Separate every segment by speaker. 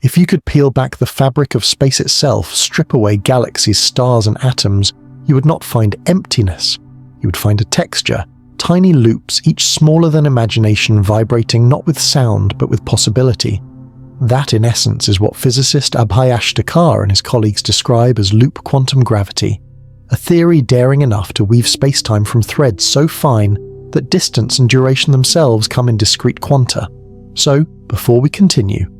Speaker 1: If you could peel back the fabric of space itself, strip away galaxies, stars, and atoms, you would not find emptiness. You would find a texture, tiny loops, each smaller than imagination, vibrating not with sound but with possibility. That, in essence, is what physicist Abhay Ashtekar and his colleagues describe as loop quantum gravity, a theory daring enough to weave spacetime from threads so fine that distance and duration themselves come in discrete quanta. So, before we continue,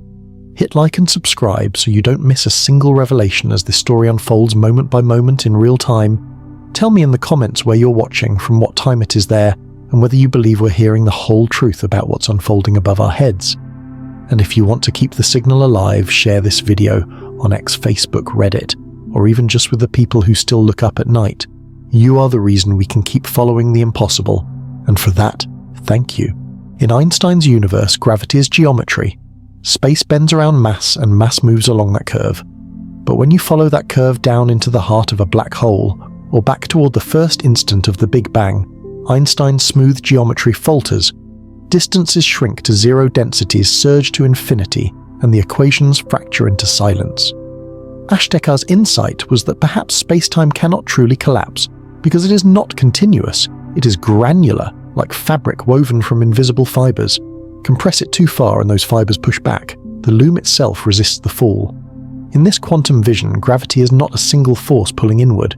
Speaker 1: hit like and subscribe so you don't miss a single revelation as this story unfolds moment by moment in real time. Tell me in the comments where you're watching, from what time it is there, and whether you believe we're hearing the whole truth about what's unfolding above our heads. And if you want to keep the signal alive, share this video on X, Facebook, Reddit, or even just with the people who still look up at night. You are the reason we can keep following the impossible, and for that, thank you. In Einstein's universe, gravity is geometry. Space bends around mass, and mass moves along that curve. But when you follow that curve down into the heart of a black hole, or back toward the first instant of the Big Bang, Einstein's smooth geometry falters. Distances shrink to zero, densities surge to infinity, and the equations fracture into silence. Ashtekar's insight was that perhaps space-time cannot truly collapse, because it is not continuous. It is granular, like fabric woven from invisible fibers. Compress it too far and those fibers push back. The loom itself resists the fall. In this quantum vision, gravity is not a single force pulling inward.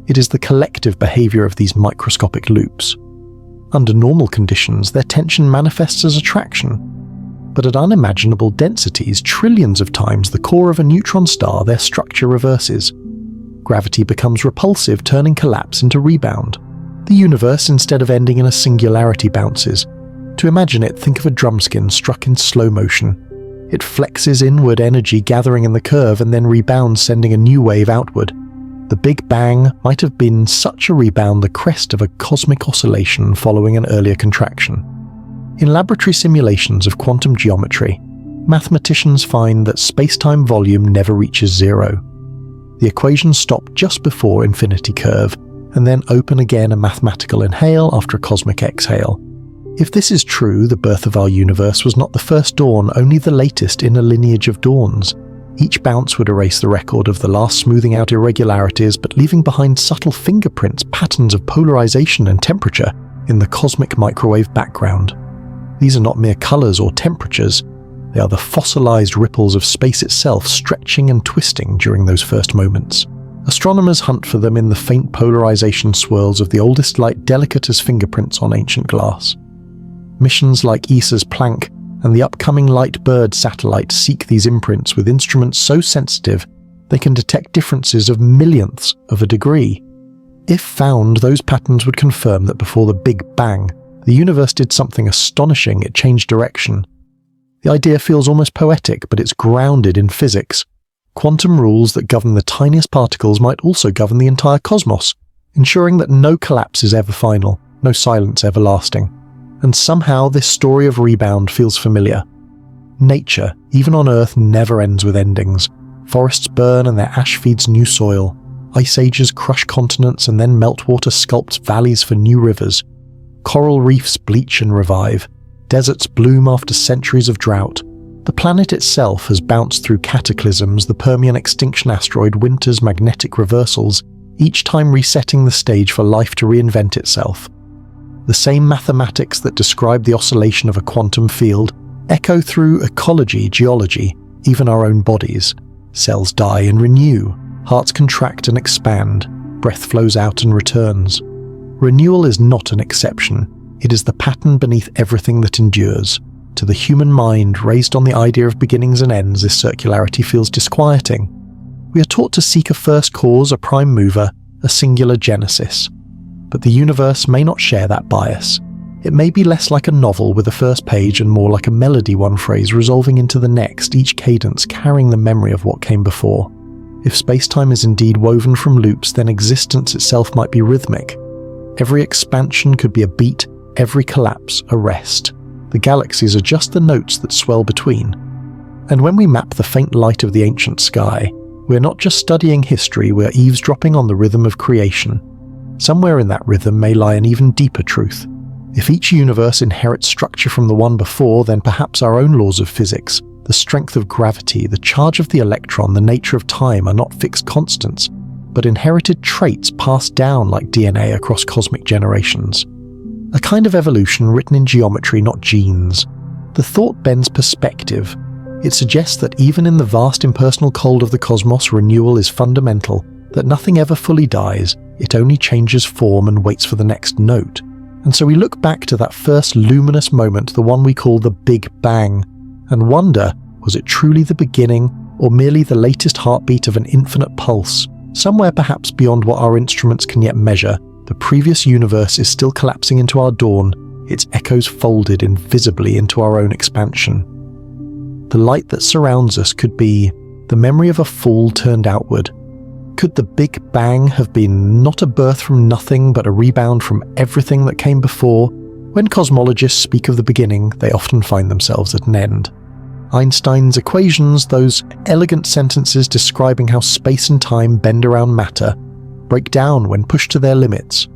Speaker 1: It is the collective behavior of these microscopic loops. Under normal conditions, their tension manifests as attraction. But at unimaginable densities, trillions of times the core of a neutron star, their structure reverses. Gravity becomes repulsive, turning collapse into rebound. The universe, instead of ending in a singularity, bounces. To imagine it, think of a drumskin struck in slow motion. It flexes inward, energy gathering in the curve, and then rebounds, sending a new wave outward. The Big Bang might have been such a rebound, the crest of a cosmic oscillation following an earlier contraction. In laboratory simulations of quantum geometry, mathematicians find that space-time volume never reaches zero. The equations stop just before infinity curve, and then open again, a mathematical inhale after a cosmic exhale. If this is true, the birth of our universe was not the first dawn, only the latest in a lineage of dawns. Each bounce would erase the record of the last, smoothing out irregularities, but leaving behind subtle fingerprints, patterns of polarization and temperature in the cosmic microwave background. These are not mere colors or temperatures. They are the fossilized ripples of space itself, stretching and twisting during those first moments. Astronomers hunt for them in the faint polarization swirls of the oldest light, delicate as fingerprints on ancient glass. Missions like ESA's Planck and the upcoming Light Bird satellite seek these imprints with instruments so sensitive they can detect differences of millionths of a degree. If found, those patterns would confirm that before the Big Bang, the universe did something astonishing. It changed direction. The idea feels almost poetic, but it's grounded in physics. Quantum rules that govern the tiniest particles might also govern the entire cosmos, ensuring that no collapse is ever final, no silence ever lasting. And somehow this story of rebound feels familiar. Nature, even on Earth, never ends with endings. Forests burn and their ash feeds new soil. Ice ages crush continents, and then meltwater sculpts valleys for new rivers. Coral reefs bleach and revive. Deserts bloom after centuries of drought. The planet itself has bounced through cataclysms, the Permian extinction asteroid, winters, magnetic reversals, each time resetting the stage for life to reinvent itself. The same mathematics that describe the oscillation of a quantum field echo through ecology, geology, even our own bodies. Cells die and renew, hearts contract and expand, breath flows out and returns. Renewal is not an exception, it is the pattern beneath everything that endures. To the human mind, raised on the idea of beginnings and ends, this circularity feels disquieting. We are taught to seek a first cause, a prime mover, a singular genesis. But the universe may not share that bias. It may be less like a novel with a first page and more like a melody, one phrase resolving into the next, each cadence carrying the memory of what came before. If space-time is indeed woven from loops, then existence itself might be rhythmic. Every expansion could be a beat, every collapse a rest. The galaxies are just the notes that swell between. And when we map the faint light of the ancient sky, we're not just studying history, we're eavesdropping on the rhythm of creation. Somewhere in that rhythm may lie an even deeper truth. If each universe inherits structure from the one before, then perhaps our own laws of physics, The strength of gravity, the charge of the electron, the nature of time are not fixed constants, but inherited traits passed down like DNA across cosmic generations. A kind of evolution written in geometry, not genes. The thought bends perspective. It suggests that even in the vast impersonal cold of the cosmos, renewal is fundamental, that nothing ever fully dies, it only changes form and waits for the next note. And so we look back to that first luminous moment, the one we call the Big Bang, and wonder, was it truly the beginning, or merely the latest heartbeat of an infinite pulse? Somewhere perhaps beyond what our instruments can yet measure, the previous universe is still collapsing into our dawn, its echoes folded invisibly into our own expansion. The light that surrounds us could be the memory of a fall turned outward. Could the Big Bang have been not a birth from nothing, but a rebound from everything that came before? When cosmologists speak of the beginning, they often find themselves at an end. Einstein's equations, those elegant sentences describing how space and time bend around matter, break down when pushed to their limits,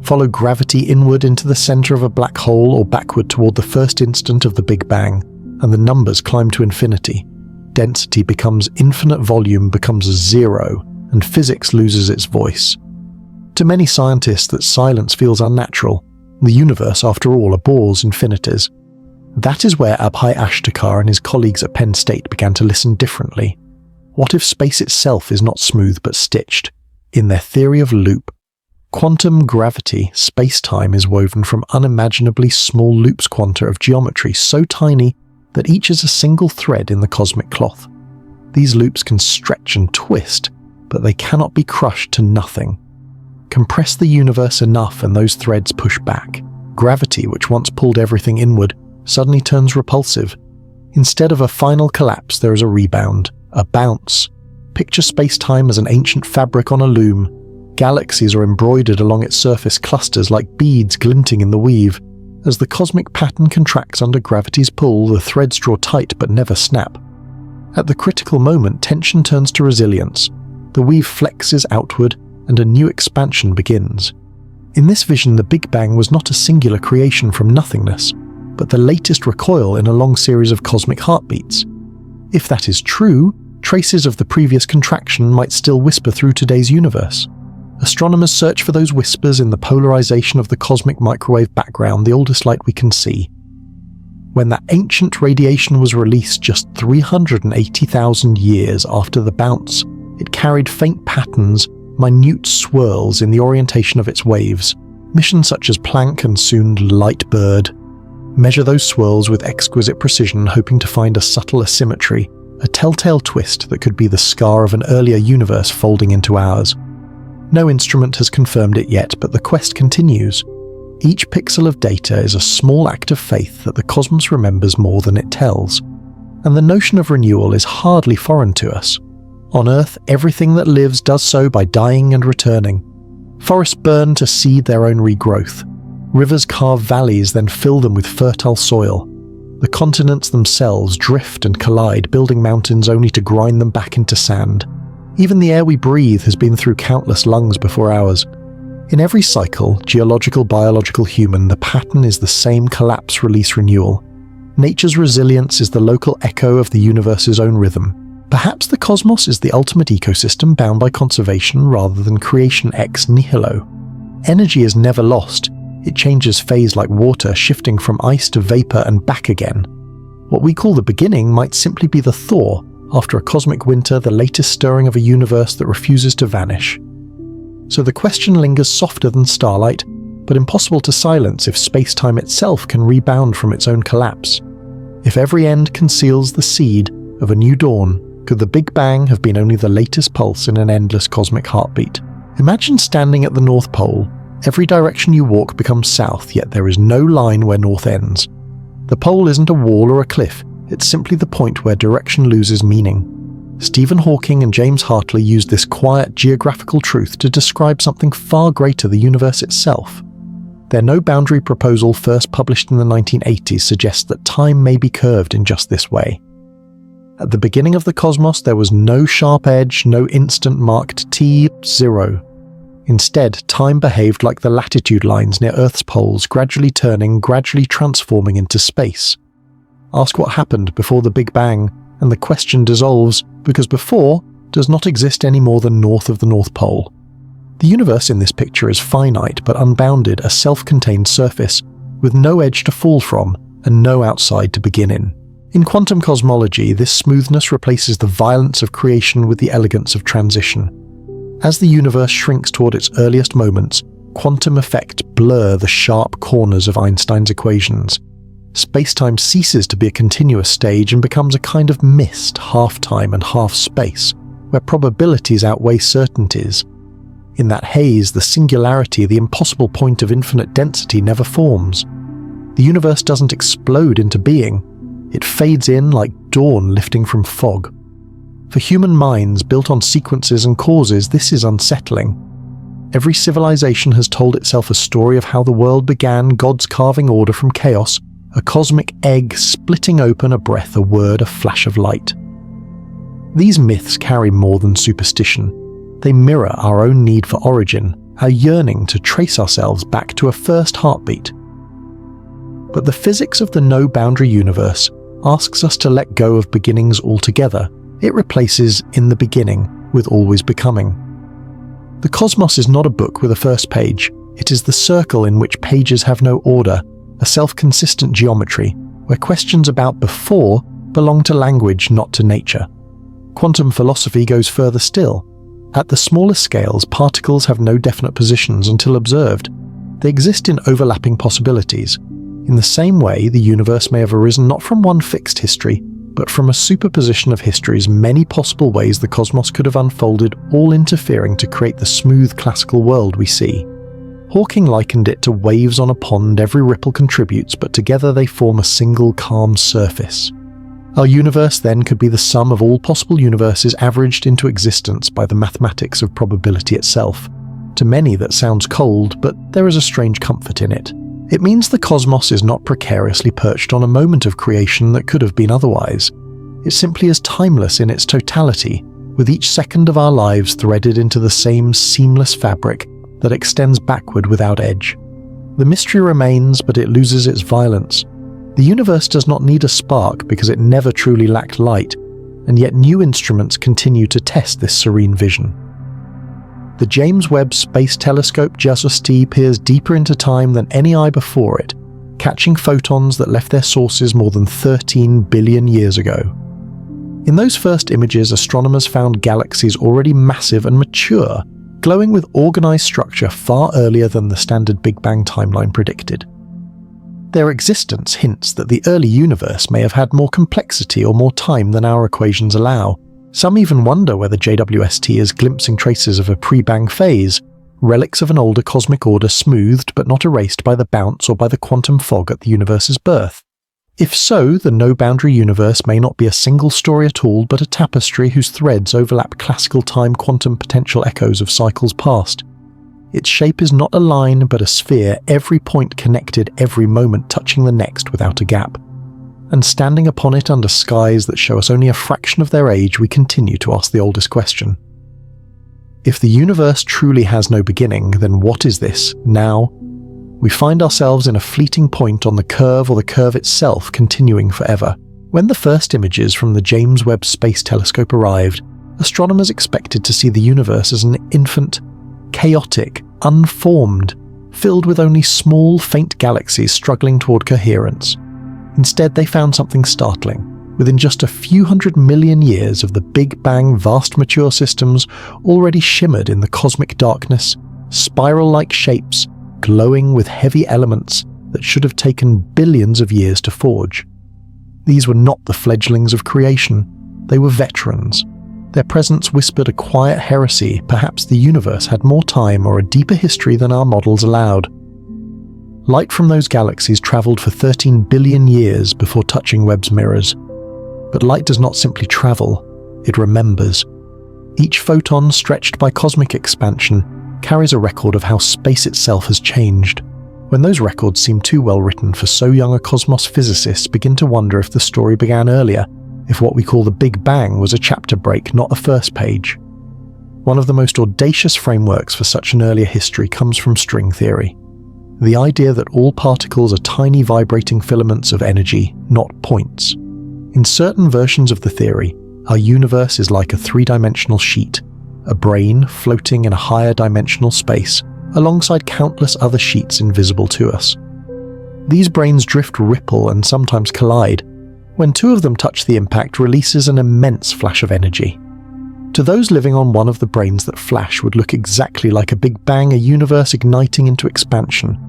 Speaker 1: follow gravity inward into the center of a black hole or backward toward the first instant of the Big Bang, and the numbers climb to infinity. Density becomes infinite, volume becomes zero, and physics loses its voice. To many scientists, that silence feels unnatural. The universe, after all, abhors infinities. That is where Abhay Ashtekar and his colleagues at Penn State began to listen differently. What if space itself is not smooth but stitched? In their theory of loop, quantum gravity, space-time is woven from unimaginably small loops quanta of geometry so tiny that each is a single thread in the cosmic cloth. These loops can stretch and twist, but they cannot be crushed to nothing. Compress the universe enough and those threads push back. Gravity, which once pulled everything inward, suddenly turns repulsive. Instead of a final collapse, there is a rebound, a bounce. Picture space-time as an ancient fabric on a loom. Galaxies are embroidered along its surface, clusters like beads glinting in the weave. As the cosmic pattern contracts under gravity's pull, the threads draw tight but never snap. At the critical moment, tension turns to resilience. The weave flexes outward, and a new expansion begins. In this vision, the Big Bang was not a singular creation from nothingness, but the latest recoil in a long series of cosmic heartbeats. If that is true, traces of the previous contraction might still whisper through today's universe. Astronomers search for those whispers in the polarization of the cosmic microwave background, the oldest light we can see. When that ancient radiation was released just 380,000 years after the bounce, it carried faint patterns, minute swirls in the orientation of its waves. Missions such as Planck and soon Lightbird measure those swirls with exquisite precision, hoping to find a subtle asymmetry, a telltale twist that could be the scar of an earlier universe folding into ours. No instrument has confirmed it yet, but the quest continues. Each pixel of data is a small act of faith that the cosmos remembers more than it tells. And the notion of renewal is hardly foreign to us. On Earth, everything that lives does so by dying and returning. Forests burn to seed their own regrowth. Rivers carve valleys, then fill them with fertile soil. The continents themselves drift and collide, building mountains only to grind them back into sand. Even the air we breathe has been through countless lungs before ours. In every cycle, geological, biological, human, the pattern is the same collapse, release, renewal. Nature's resilience is the local echo of the universe's own rhythm. Perhaps the cosmos is the ultimate ecosystem bound by conservation rather than creation ex nihilo. Energy is never lost. It changes phase like water, shifting from ice to vapor and back again. What we call the beginning might simply be the thaw, after a cosmic winter, the latest stirring of a universe that refuses to vanish. So the question lingers softer than starlight, but impossible to silence if space-time itself can rebound from its own collapse. If every end conceals the seed of a new dawn, could the Big Bang have been only the latest pulse in an endless cosmic heartbeat? Imagine standing at the North Pole. Every direction you walk becomes south, yet there is no line where north ends. The pole isn't a wall or a cliff, it's simply the point where direction loses meaning. Stephen Hawking and James Hartley used this quiet geographical truth to describe something far greater, the universe itself. Their no-boundary proposal, first published in the 1980s, suggests that time may be curved in just this way. At the beginning of the cosmos, there was no sharp edge, no instant marked T0. Instead, time behaved like the latitude lines near Earth's poles, gradually turning, gradually transforming into space. Ask what happened before the Big Bang, and the question dissolves because before does not exist any more than north of the North Pole. The universe in this picture is finite but unbounded, a self-contained surface with no edge to fall from and no outside to begin in. In quantum cosmology, this smoothness replaces the violence of creation with the elegance of transition. As the universe shrinks toward its earliest moments, quantum effects blur the sharp corners of Einstein's equations. Space-time ceases to be a continuous stage and becomes a kind of mist, half time and half space, where probabilities outweigh certainties. In that haze, the singularity, the impossible point of infinite density, never forms. The universe doesn't explode into being. It fades in like dawn lifting from fog. For human minds built on sequences and causes, this is unsettling. Every civilization has told itself a story of how the world began, God's carving order from chaos, a cosmic egg splitting open, a breath, a word, a flash of light. These myths carry more than superstition. They mirror our own need for origin, our yearning to trace ourselves back to a first heartbeat. But the physics of the no-boundary universe asks us to let go of beginnings altogether. It replaces in the beginning with always becoming. The cosmos is not a book with a first page. It is the circle in which pages have no order, a self-consistent geometry, where questions about before belong to language, not to nature. Quantum philosophy goes further still. At the smallest scales, particles have no definite positions until observed. They exist in overlapping possibilities. In the same way, the universe may have arisen not from one fixed history, but from a superposition of histories, many possible ways the cosmos could have unfolded, all interfering to create the smooth classical world we see. Hawking likened it to waves on a pond. Every ripple contributes, but together they form a single calm surface. Our universe then could be the sum of all possible universes averaged into existence by the mathematics of probability itself. To many that sounds cold, but there is a strange comfort in it. It means the cosmos is not precariously perched on a moment of creation that could have been otherwise. It simply is timeless in its totality, with each second of our lives threaded into the same seamless fabric that extends backward without edge. The mystery remains, but it loses its violence. The universe does not need a spark because it never truly lacked light, and yet new instruments continue to test this serene vision. The James Webb Space Telescope JUST peers deeper into time than any eye before it, catching photons that left their sources more than 13 billion years ago. In those first images, astronomers found galaxies already massive and mature, glowing with organized structure far earlier than the standard Big Bang timeline predicted. Their existence hints that the early universe may have had more complexity or more time than our equations allow. Some even wonder whether JWST is glimpsing traces of a pre-bang phase, relics of an older cosmic order smoothed but not erased by the bounce or by the quantum fog at the universe's birth. If so, the no-boundary universe may not be a single story at all, but a tapestry whose threads overlap classical time quantum potential echoes of cycles past. Its shape is not a line but a sphere, every point connected, every moment touching the next without a gap. And standing upon it under skies that show us only a fraction of their age, we continue to ask the oldest question. If the universe truly has no beginning, then what is this, now? We find ourselves in a fleeting point on the curve or the curve itself continuing forever. When the first images from the James Webb Space Telescope arrived, astronomers expected to see the universe as an infant, chaotic, unformed, filled with only small, faint galaxies struggling toward coherence. Instead, they found something startling. Within just a few 100 million years of the Big Bang, vast mature systems already shimmered in the cosmic darkness, spiral-like shapes, glowing with heavy elements that should have taken billions of years to forge. These were not the fledglings of creation, they were veterans. Their presence whispered a quiet heresy. Perhaps the universe had more time or a deeper history than our models allowed. Light from those galaxies travelled for 13 billion years before touching Webb's mirrors. But light does not simply travel, it remembers. Each photon, stretched by cosmic expansion, carries a record of how space itself has changed. When those records seem too well written for so young a cosmos, physicists begin to wonder if the story began earlier, if what we call the Big Bang was a chapter break, not a first page. One of the most audacious frameworks for such an earlier history comes from string theory. The idea that all particles are tiny vibrating filaments of energy, not points. In certain versions of the theory, our universe is like a three-dimensional sheet, a brain floating in a higher dimensional space, alongside countless other sheets invisible to us. These brains drift, ripple, and sometimes collide. When two of them touch, the impact releases an immense flash of energy. To those living on one of the brains that flash would look exactly like a Big Bang, a universe igniting into expansion.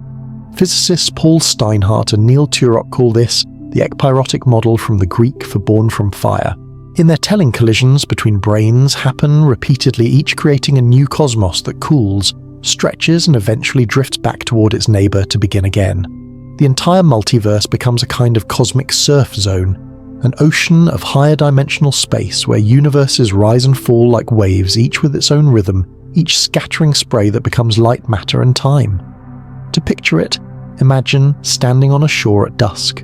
Speaker 1: Physicists Paul Steinhardt and Neil Turok call this the ekpyrotic model from the Greek for born from fire. In their telling, collisions between brains happen repeatedly, each creating a new cosmos that cools, stretches, and eventually drifts back toward its neighbor to begin again. The entire multiverse becomes a kind of cosmic surf zone, an ocean of higher dimensional space where universes rise and fall like waves, each with its own rhythm, each scattering spray that becomes light, matter, and time. To picture it, imagine standing on a shore at dusk.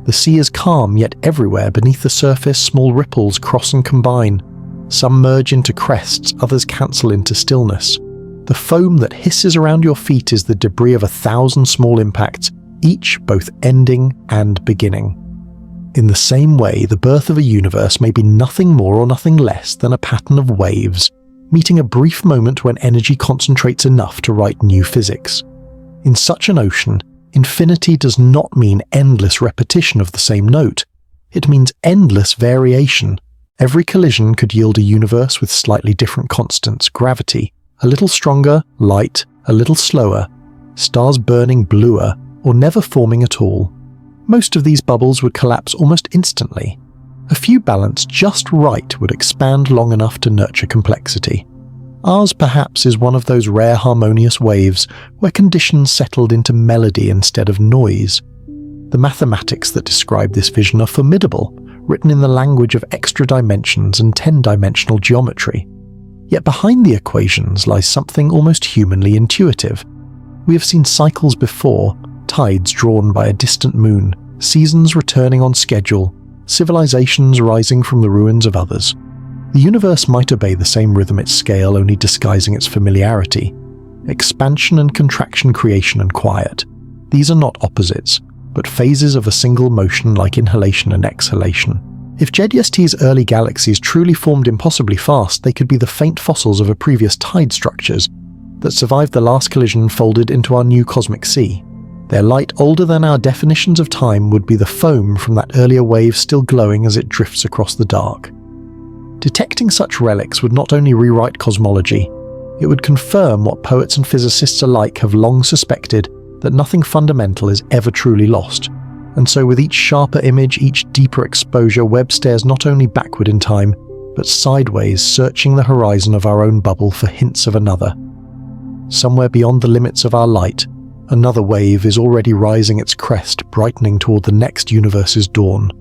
Speaker 1: The sea is calm, yet everywhere beneath the surface small ripples cross and combine. Some merge into crests, others cancel into stillness. The foam that hisses around your feet is the debris of 1,000 small impacts, each both ending and beginning. In the same way, the birth of a universe may be nothing more or nothing less than a pattern of waves, meeting a brief moment when energy concentrates enough to write new physics. In such an ocean, infinity does not mean endless repetition of the same note. It means endless variation. Every collision could yield a universe with slightly different constants, gravity, a little stronger, light, a little slower, stars burning bluer, or never forming at all. Most of these bubbles would collapse almost instantly. A few balanced just right would expand long enough to nurture complexity. Ours perhaps is one of those rare harmonious waves where conditions settled into melody instead of noise. The mathematics that describe this vision are formidable, written in the language of extra dimensions and 10-dimensional geometry. Yet behind the equations lies something almost humanly intuitive. We have seen cycles before, tides drawn by a distant moon, seasons returning on schedule, civilizations rising from the ruins of others. The universe might obey the same rhythmic scale, only disguising its familiarity. Expansion and contraction, creation and quiet. These are not opposites, but phases of a single motion like inhalation and exhalation. If JDST's early galaxies truly formed impossibly fast, they could be the faint fossils of a previous tide structures that survived the last collision folded into our new cosmic sea. Their light, older than our definitions of time, would be the foam from that earlier wave still glowing as it drifts across the dark. Detecting such relics would not only rewrite cosmology, it would confirm what poets and physicists alike have long suspected, that nothing fundamental is ever truly lost. And so with each sharper image, each deeper exposure, Webb stares not only backward in time, but sideways, searching the horizon of our own bubble for hints of another. Somewhere beyond the limits of our light, another wave is already rising its crest, brightening toward the next universe's dawn.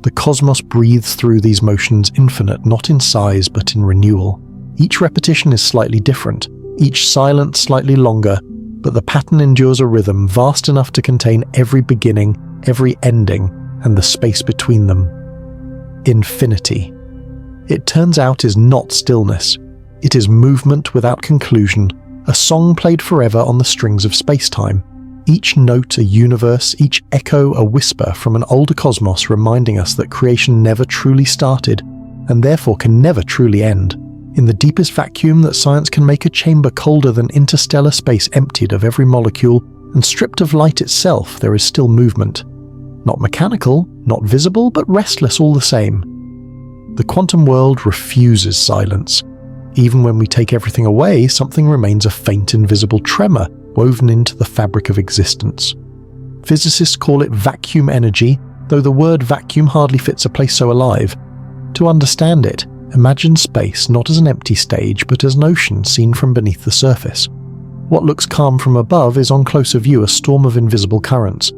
Speaker 1: The cosmos breathes through these motions, infinite, not in size but in renewal. Each repetition is slightly different, each silence slightly longer, but the pattern endures a rhythm vast enough to contain every beginning, every ending, and the space between them. Infinity. It turns out is not stillness. It is movement without conclusion, a song played forever on the strings of space-time. Each note a universe, each echo a whisper from an older cosmos reminding us that creation never truly started, and therefore can never truly end. In the deepest vacuum that science can make a chamber colder than interstellar space, emptied of every molecule and stripped of light itself, there is still movement. Not mechanical, not visible, but restless all the same. The quantum world refuses silence. Even when we take everything away, something remains, a faint invisible tremor woven into the fabric of existence. Physicists call it vacuum energy, though the word vacuum hardly fits a place so alive. To understand it, imagine space not as an empty stage, but as an ocean seen from beneath the surface. What looks calm from above is on closer view a storm of invisible currents.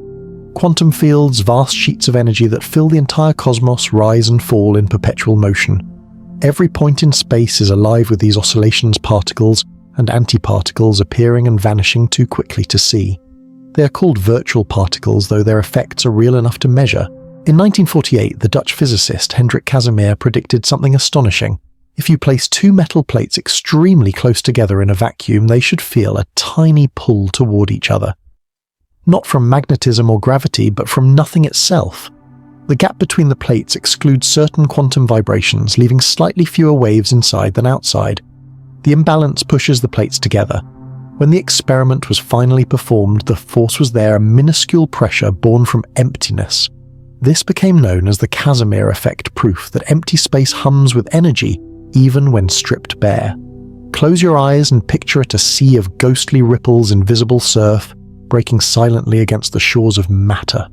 Speaker 1: Quantum fields, vast sheets of energy that fill the entire cosmos, rise and fall in perpetual motion. Every point in space is alive with these oscillations, particles and antiparticles appearing and vanishing too quickly to see. They are called virtual particles, though their effects are real enough to measure. In 1948, the Dutch physicist Hendrik Casimir predicted something astonishing. If you place two metal plates extremely close together in a vacuum, they should feel a tiny pull toward each other. Not from magnetism or gravity, but from nothing itself. The gap between the plates excludes certain quantum vibrations, leaving slightly fewer waves inside than outside. The imbalance pushes the plates together. When the experiment was finally performed, the force was there, a minuscule pressure born from emptiness. This became known as the Casimir effect, proof that empty space hums with energy even when stripped bare. Close your eyes and picture it a sea of ghostly ripples, invisible surf, breaking silently against the shores of matter.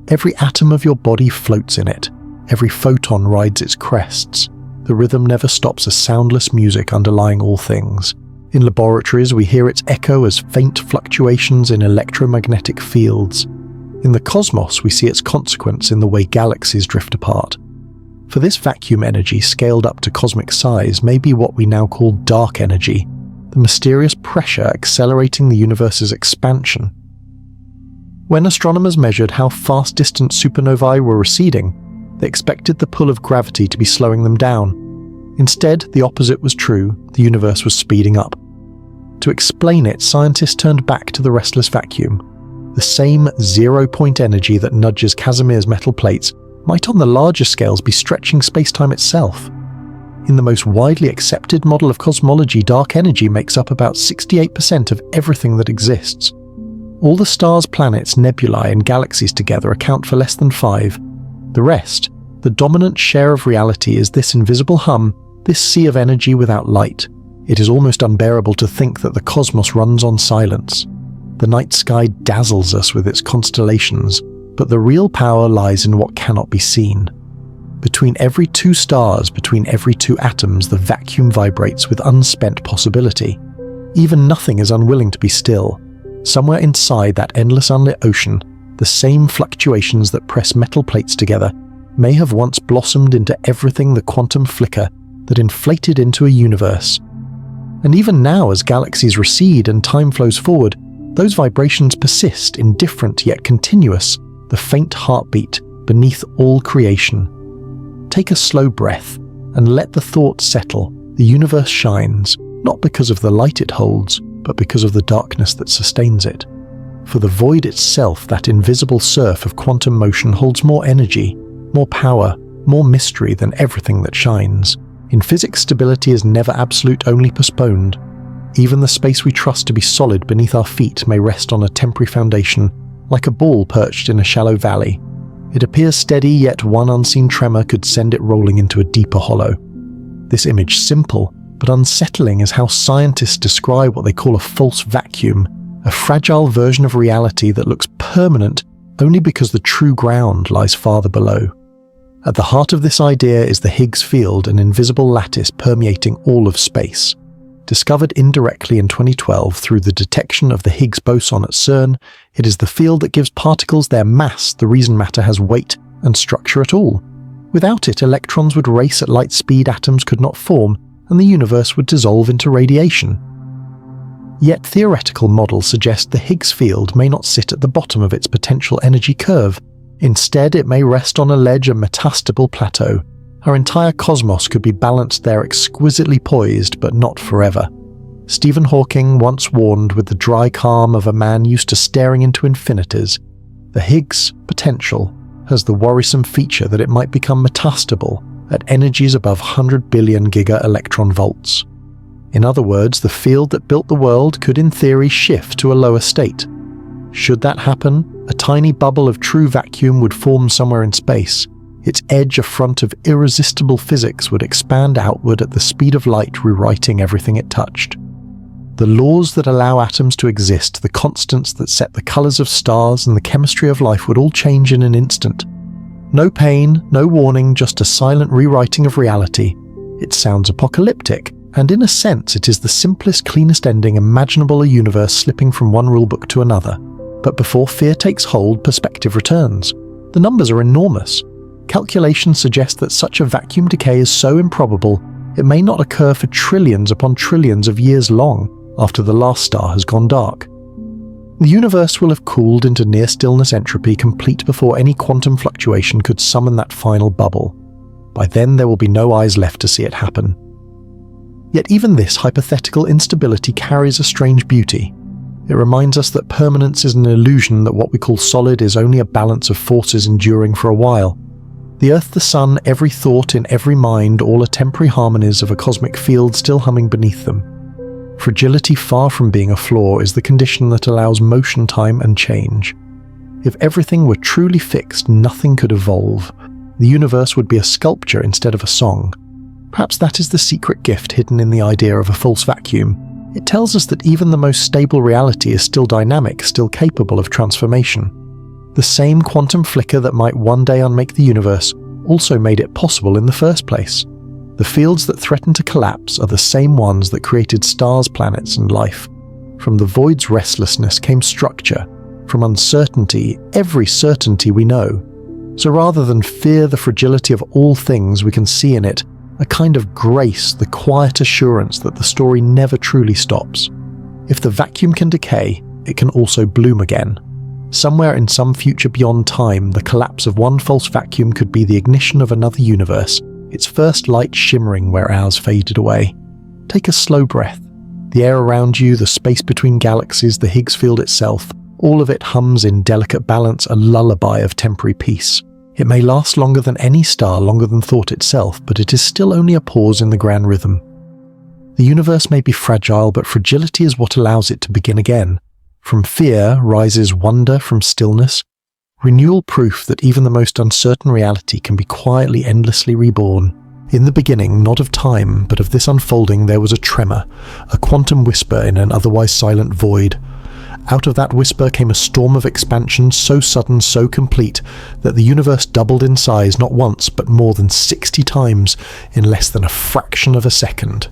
Speaker 1: Every atom of your body floats in it. Every photon rides its crests. The rhythm never stops, a soundless music underlying all things. In laboratories, we hear its echo as faint fluctuations in electromagnetic fields. In the cosmos, we see its consequence in the way galaxies drift apart. For this vacuum energy, scaled up to cosmic size, may be what we now call dark energy, the mysterious pressure accelerating the universe's expansion. When astronomers measured how fast distant supernovae were receding, they expected the pull of gravity to be slowing them down. Instead, the opposite was true, the universe was speeding up. To explain it, scientists turned back to the restless vacuum. The same zero-point energy that nudges Casimir's metal plates might on the larger scales be stretching spacetime itself. In the most widely accepted model of cosmology, dark energy makes up about 68% of everything that exists. All the stars, planets, nebulae, and galaxies together account for less than 5%. The rest, the dominant share of reality, is this invisible hum, this sea of energy without light. It is almost unbearable to think that the cosmos runs on silence. The night sky dazzles us with its constellations, but the real power lies in what cannot be seen. Between every 2 stars, between every 2 atoms, the vacuum vibrates with unspent possibility. Even nothing is unwilling to be still. Somewhere inside that endless unlit ocean, the same fluctuations that press metal plates together may have once blossomed into everything, the quantum flicker that inflated into a universe. And even now, as galaxies recede and time flows forward, those vibrations persist, indifferent yet continuous, the faint heartbeat beneath all creation. Take a slow breath and let the thought settle. The universe shines, not because of the light it holds, but because of the darkness that sustains it. For the void itself, that invisible surf of quantum motion, holds more energy, more power, more mystery than everything that shines. In physics, stability is never absolute, only postponed. Even the space we trust to be solid beneath our feet may rest on a temporary foundation, like a ball perched in a shallow valley. It appears steady, yet one unseen tremor could send it rolling into a deeper hollow. This image, simple but unsettling, is how scientists describe what they call a false vacuum, a fragile version of reality that looks permanent only because the true ground lies farther below. At the heart of this idea is the Higgs field, an invisible lattice permeating all of space. Discovered indirectly in 2012 through the detection of the Higgs boson at CERN, it is the field that gives particles their mass, the reason matter has weight and structure at all. Without it, electrons would race at light speed, atoms could not form, and the universe would dissolve into radiation. Yet theoretical models suggest the Higgs field may not sit at the bottom of its potential energy curve. Instead, it may rest on a ledge, a metastable plateau. Our entire cosmos could be balanced there, exquisitely poised, but not forever. Stephen Hawking once warned with the dry calm of a man used to staring into infinities. The Higgs potential has the worrisome feature that it might become metastable at energies above 100 billion giga-electron volts. In other words, the field that built the world could in theory shift to a lower state. Should that happen, a tiny bubble of true vacuum would form somewhere in space. Its edge, a front of irresistible physics, would expand outward at the speed of light, rewriting everything it touched. The laws that allow atoms to exist, the constants that set the colors of stars and the chemistry of life would all change in an instant. No pain, no warning, just a silent rewriting of reality. It sounds apocalyptic, and in a sense it is the simplest, cleanest ending imaginable, a universe slipping from one rulebook to another. But before fear takes hold, perspective returns. The numbers are enormous. Calculations suggest that such a vacuum decay is so improbable, it may not occur for trillions upon trillions of years long after the last star has gone dark. The universe will have cooled into near-stillness entropy, complete before any quantum fluctuation could summon that final bubble. By then there will be no eyes left to see it happen. Yet even this hypothetical instability carries a strange beauty. It reminds us that permanence is an illusion, that what we call solid is only a balance of forces enduring for a while. The earth, the sun, every thought in every mind, all are temporary harmonies of a cosmic field still humming beneath them. Fragility, far from being a flaw, is the condition that allows motion, time, and change. If everything were truly fixed, nothing could evolve. The universe would be a sculpture instead of a song. Perhaps that is the secret gift hidden in the idea of a false vacuum. It tells us that even the most stable reality is still dynamic, still capable of transformation. The same quantum flicker that might one day unmake the universe also made it possible in the first place. The fields that threaten to collapse are the same ones that created stars, planets, and life. From the void's restlessness came structure. From uncertainty, every certainty we know. So rather than fear the fragility of all things, we can see in it a kind of grace, the quiet assurance that the story never truly stops. If the vacuum can decay, it can also bloom again. Somewhere in some future beyond time, the collapse of one false vacuum could be the ignition of another universe, its first light shimmering where ours faded away. Take a slow breath. The air around you, the space between galaxies, the Higgs field itself, all of it hums in delicate balance, a lullaby of temporary peace. It may last longer than any star, longer than thought itself, but it is still only a pause in the grand rhythm. The universe may be fragile, but fragility is what allows it to begin again. From fear rises wonder, from stillness, renewal, proof that even the most uncertain reality can be quietly, endlessly reborn. In the beginning, not of time, but of this unfolding, there was a tremor, a quantum whisper in an otherwise silent void. Out of that whisper came a storm of expansion so sudden, so complete, that the universe doubled in size not once, but more than 60 times in less than a fraction of a second.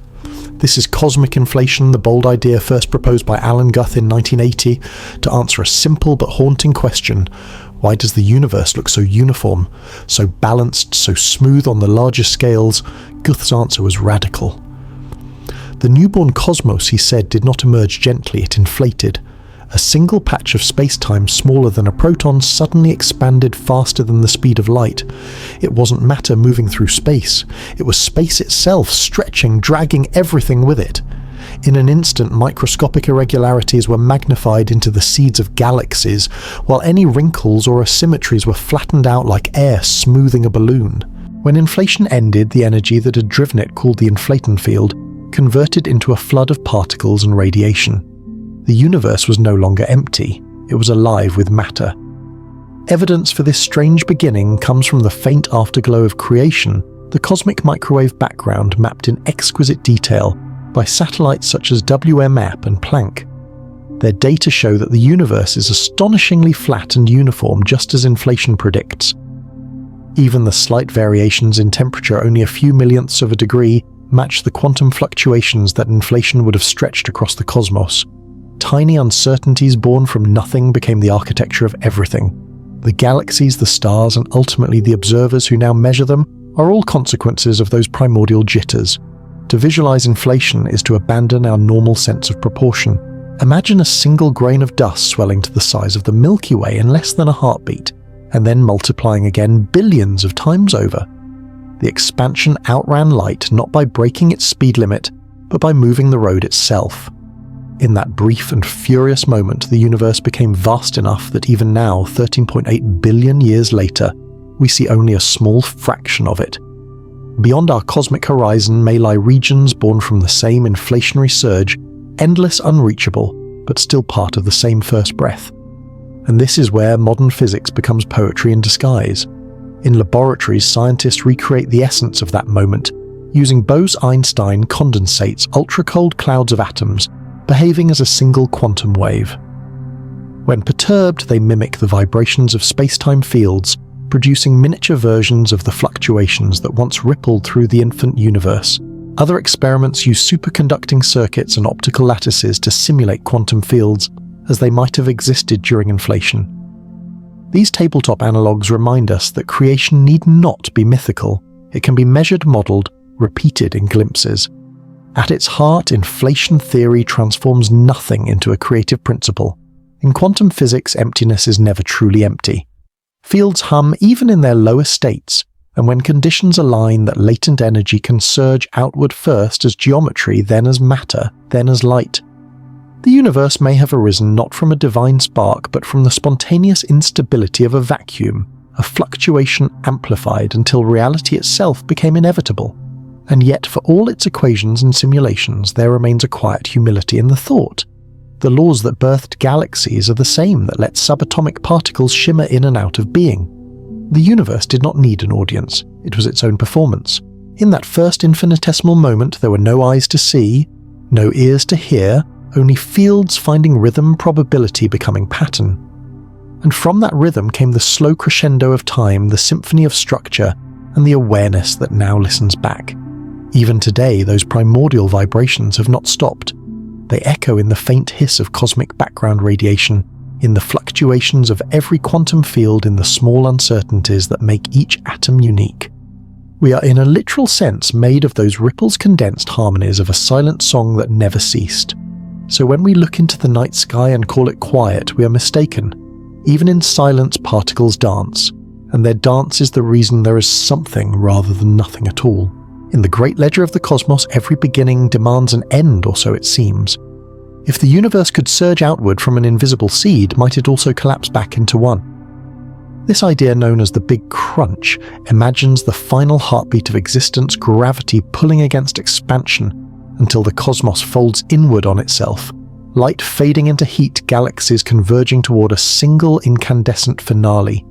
Speaker 1: This is cosmic inflation, the bold idea first proposed by Alan Guth in 1980 to answer a simple but haunting question. Why does the universe look so uniform, so balanced, so smooth on the larger scales? Guth's answer was radical. The newborn cosmos, he said, did not emerge gently, it inflated. A single patch of space-time smaller than a proton suddenly expanded faster than the speed of light. It wasn't matter moving through space. It was space itself, stretching, dragging everything with it. In an instant, microscopic irregularities were magnified into the seeds of galaxies, while any wrinkles or asymmetries were flattened out like air smoothing a balloon. When inflation ended, the energy that had driven it, called the inflaton field, converted into a flood of particles and radiation. The universe was no longer empty, it was alive with matter. Evidence for this strange beginning comes from the faint afterglow of creation, the cosmic microwave background mapped in exquisite detail by satellites such as WMAP and Planck. Their data show that the universe is astonishingly flat and uniform, just as inflation predicts. Even the slight variations in temperature, only a few millionths of a degree, match the quantum fluctuations that inflation would have stretched across the cosmos. Tiny uncertainties born from nothing became the architecture of everything. The galaxies, the stars, and ultimately the observers who now measure them are all consequences of those primordial jitters. To visualize inflation is to abandon our normal sense of proportion. Imagine a single grain of dust swelling to the size of the Milky Way in less than a heartbeat, and then multiplying again billions of times over. The expansion outran light not by breaking its speed limit, but by moving the road itself. In that brief and furious moment, the universe became vast enough that even now, 13.8 billion years later, we see only a small fraction of it. Beyond our cosmic horizon may lie regions born from the same inflationary surge, endless, unreachable, but still part of the same first breath. And this is where modern physics becomes poetry in disguise. In laboratories, scientists recreate the essence of that moment, using Bose-Einstein condensates, ultra-cold clouds of atoms, behaving as a single quantum wave. When perturbed, they mimic the vibrations of space-time fields, producing miniature versions of the fluctuations that once rippled through the infant universe. Other experiments use superconducting circuits and optical lattices to simulate quantum fields as they might have existed during inflation. These tabletop analogues remind us that creation need not be mythical. It can be measured, modeled, repeated in glimpses. At its heart, inflation theory transforms nothing into a creative principle. In quantum physics, emptiness is never truly empty. Fields hum even in their lowest states, and when conditions align, that latent energy can surge outward first as geometry, then as matter, then as light. The universe may have arisen not from a divine spark, but from the spontaneous instability of a vacuum, a fluctuation amplified until reality itself became inevitable. And yet, for all its equations and simulations, there remains a quiet humility in the thought. The laws that birthed galaxies are the same that let subatomic particles shimmer in and out of being. The universe did not need an audience, it was its own performance. In that first infinitesimal moment, there were no eyes to see, no ears to hear, only fields finding rhythm, probability becoming pattern. And from that rhythm came the slow crescendo of time, the symphony of structure, and the awareness that now listens back. Even today, those primordial vibrations have not stopped. They echo in the faint hiss of cosmic background radiation, in the fluctuations of every quantum field, in the small uncertainties that make each atom unique. We are in a literal sense made of those ripples condensed harmonies of a silent song that never ceased. So when we look into the night sky and call it quiet, we are mistaken. Even in silence, particles dance, and their dance is the reason there is something rather than nothing at all. In the great ledger of the cosmos, every beginning demands an end, or so it seems. If the universe could surge outward from an invisible seed, might it also collapse back into one? This idea, known as the Big Crunch, imagines the final heartbeat of existence, gravity pulling against expansion until the cosmos folds inward on itself, light fading into heat, galaxies converging toward a single incandescent finale.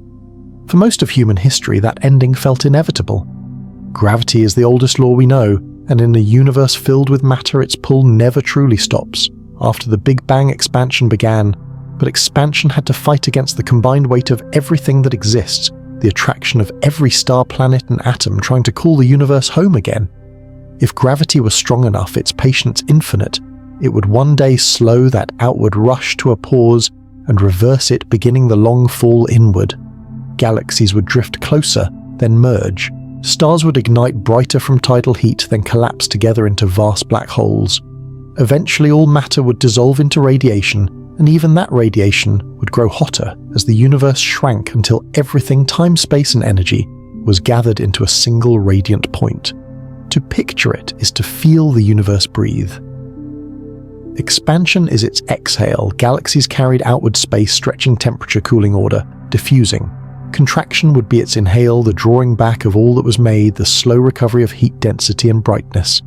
Speaker 1: For most of human history, that ending felt inevitable. Gravity is the oldest law we know, and in a universe filled with matter, its pull never truly stops. After the Big Bang, expansion began, but expansion had to fight against the combined weight of everything that exists, the attraction of every star, planet, and atom trying to call the universe home again. If gravity was strong enough, its patience infinite, it would one day slow that outward rush to a pause and reverse it, beginning the long fall inward. Galaxies would drift closer, then merge. Stars would ignite brighter from tidal heat, then collapse together into vast black holes. Eventually all matter would dissolve into radiation, and even that radiation would grow hotter as the universe shrank until everything, time, space, and energy, was gathered into a single radiant point. To picture it is to feel the universe breathe. Expansion is its exhale, galaxies carried outward space, stretching temperature, cooling order, diffusing. Contraction would be its inhale, the drawing back of all that was made, the slow recovery of heat density and brightness.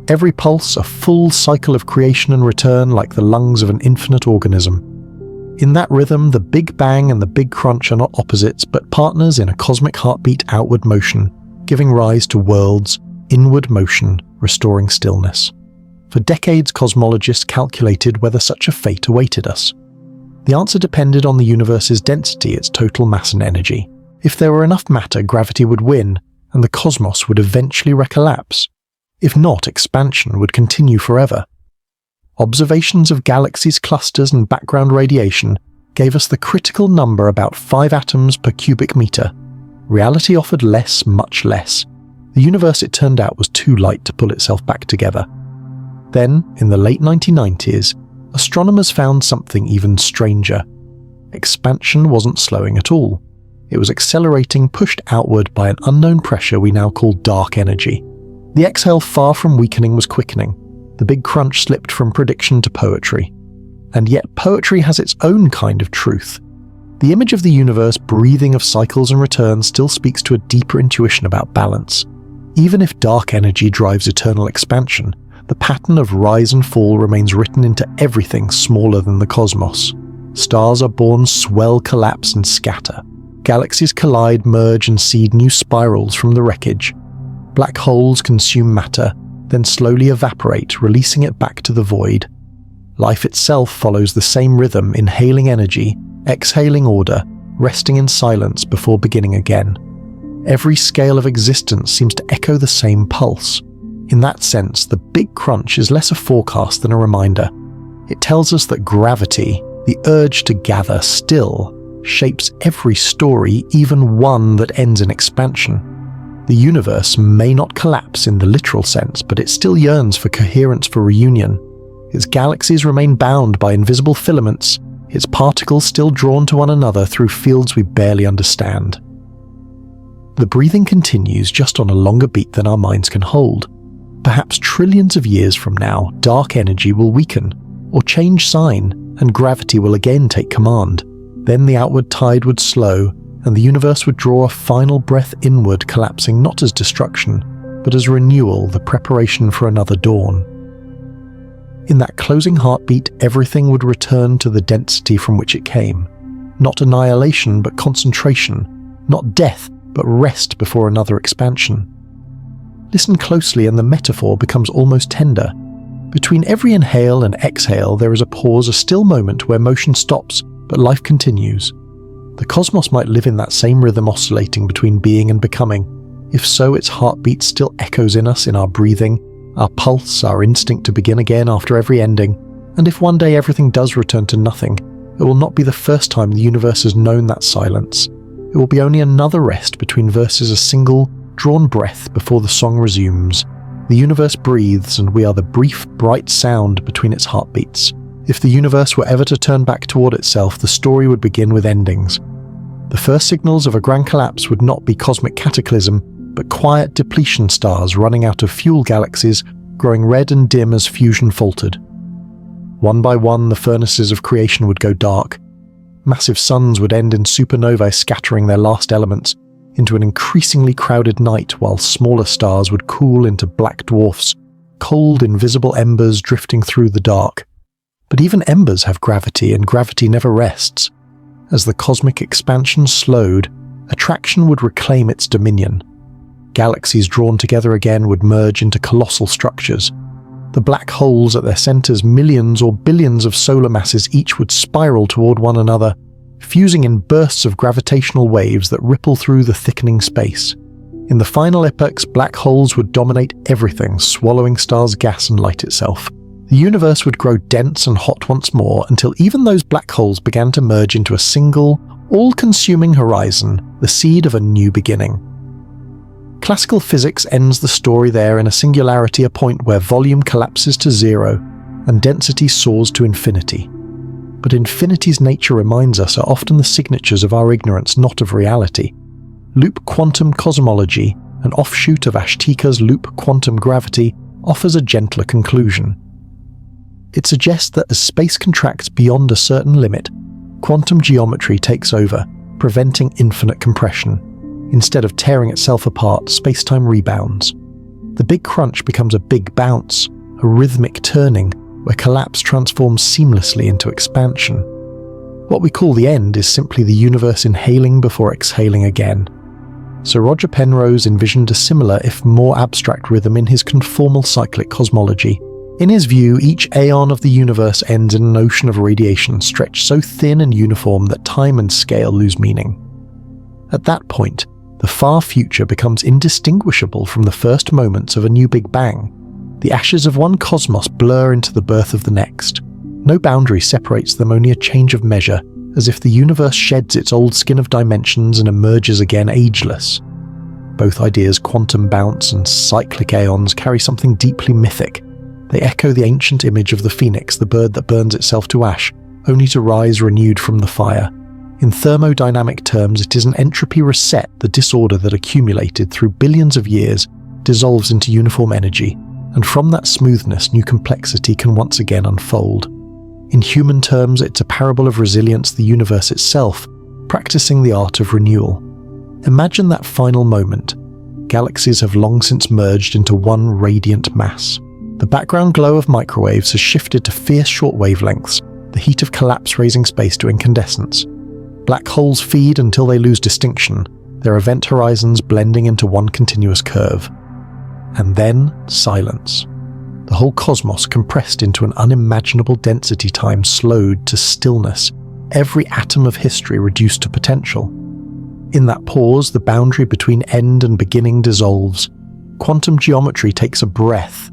Speaker 1: Every pulse, a full cycle of creation and return, like the lungs of an infinite organism. In that rhythm, the Big Bang and the Big Crunch are not opposites, but partners in a cosmic heartbeat, outward motion, giving rise to worlds, inward motion, restoring stillness. For decades, cosmologists calculated whether such a fate awaited us. The answer depended on the universe's density, its total mass and energy. If there were enough matter, gravity would win, and the cosmos would eventually recollapse. If not, expansion would continue forever. Observations of galaxies, clusters, and background radiation gave us the critical number about 5 atoms per cubic meter. Reality offered less, much less. The universe, it turned out, was too light to pull itself back together. Then, in the late 1990s, astronomers found something even stranger. Expansion wasn't slowing at all. It was accelerating, pushed outward by an unknown pressure we now call dark energy. The exhale, far from weakening, was quickening. The Big Crunch slipped from prediction to poetry. And yet poetry has its own kind of truth. The image of the universe breathing of cycles and returns still speaks to a deeper intuition about balance. Even if dark energy drives eternal expansion, the pattern of rise and fall remains written into everything smaller than the cosmos. Stars are born, swell, collapse, and scatter. Galaxies collide, merge, and seed new spirals from the wreckage. Black holes consume matter, then slowly evaporate, releasing it back to the void. Life itself follows the same rhythm, inhaling energy, exhaling order, resting in silence before beginning again. Every scale of existence seems to echo the same pulse. In that sense, the Big Crunch is less a forecast than a reminder. It tells us that gravity, the urge to gather, still shapes every story, even one that ends in expansion. The universe may not collapse in the literal sense, but it still yearns for coherence, for reunion. Its galaxies remain bound by invisible filaments, its particles still drawn to one another through fields we barely understand. The breathing continues, just on a longer beat than our minds can hold. Perhaps trillions of years from now, dark energy will weaken, or change sign, and gravity will again take command. Then the outward tide would slow, and the universe would draw a final breath inward, collapsing not as destruction, but as renewal, the preparation for another dawn. In that closing heartbeat, everything would return to the density from which it came. Not annihilation, but concentration. Not death, but rest before another expansion. Listen closely and the metaphor becomes almost tender. Between every inhale and exhale there is a pause, a still moment where motion stops, but life continues. The cosmos might live in that same rhythm, oscillating between being and becoming. If so, its heartbeat still echoes in us, in our breathing, our pulse, our instinct to begin again after every ending. And if one day everything does return to nothing, it will not be the first time the universe has known that silence. It will be only another rest between verses, a single, drawn breath before the song resumes. The universe breathes, and we are the brief, bright sound between its heartbeats. If the universe were ever to turn back toward itself, the story would begin with endings. The first signals of a grand collapse would not be cosmic cataclysm, but quiet depletion stars running out of fuel galaxies, growing red and dim as fusion faltered. One by one, the furnaces of creation would go dark. Massive suns would end in supernovae, scattering their last elements into an increasingly crowded night, while smaller stars would cool into black dwarfs, cold, invisible embers drifting through the dark. But even embers have gravity, and gravity never rests. As the cosmic expansion slowed, attraction would reclaim its dominion. Galaxies drawn together again would merge into colossal structures. The black holes at their centers, millions or billions of solar masses each, would spiral toward one another, fusing in bursts of gravitational waves that ripple through the thickening space. In the final epochs, black holes would dominate everything, swallowing stars' gas and light itself. The universe would grow dense and hot once more, until even those black holes began to merge into a single, all-consuming horizon, the seed of a new beginning. Classical physics ends the story there, in a singularity, a point where volume collapses to zero and density soars to infinity. But infinity's nature reminds us are often the signatures of our ignorance, not of reality. Loop quantum cosmology, an offshoot of Ashtika's loop quantum gravity, offers a gentler conclusion. It suggests that as space contracts beyond a certain limit, quantum geometry takes over, preventing infinite compression. Instead of tearing itself apart, space-time rebounds. The big crunch becomes a big bounce, a rhythmic turning, where collapse transforms seamlessly into expansion. What we call the end is simply the universe inhaling before exhaling again. Sir Roger Penrose envisioned a similar, if more abstract, rhythm in his conformal cyclic cosmology. In his view, each aeon of the universe ends in an ocean of radiation stretched so thin and uniform that time and scale lose meaning. At that point, the far future becomes indistinguishable from the first moments of a new Big Bang. The ashes of one cosmos blur into the birth of the next. No boundary separates them, only a change of measure, as if the universe sheds its old skin of dimensions and emerges again ageless. Both ideas, quantum bounce and cyclic aeons, carry something deeply mythic. They echo the ancient image of the phoenix, the bird that burns itself to ash, only to rise renewed from the fire. In thermodynamic terms, it is an entropy reset. The disorder that accumulated through billions of years dissolves into uniform energy, and from that smoothness, new complexity can once again unfold. In human terms, it's a parable of resilience, the universe itself, practicing the art of renewal. Imagine that final moment. Galaxies have long since merged into one radiant mass. The background glow of microwaves has shifted to fierce short wavelengths, the heat of collapse raising space to incandescence. Black holes feed until they lose distinction, their event horizons blending into one continuous curve. And then, silence. The whole cosmos compressed into an unimaginable density, time slowed to stillness, every atom of history reduced to potential. In that pause, the boundary between end and beginning dissolves. Quantum geometry takes a breath.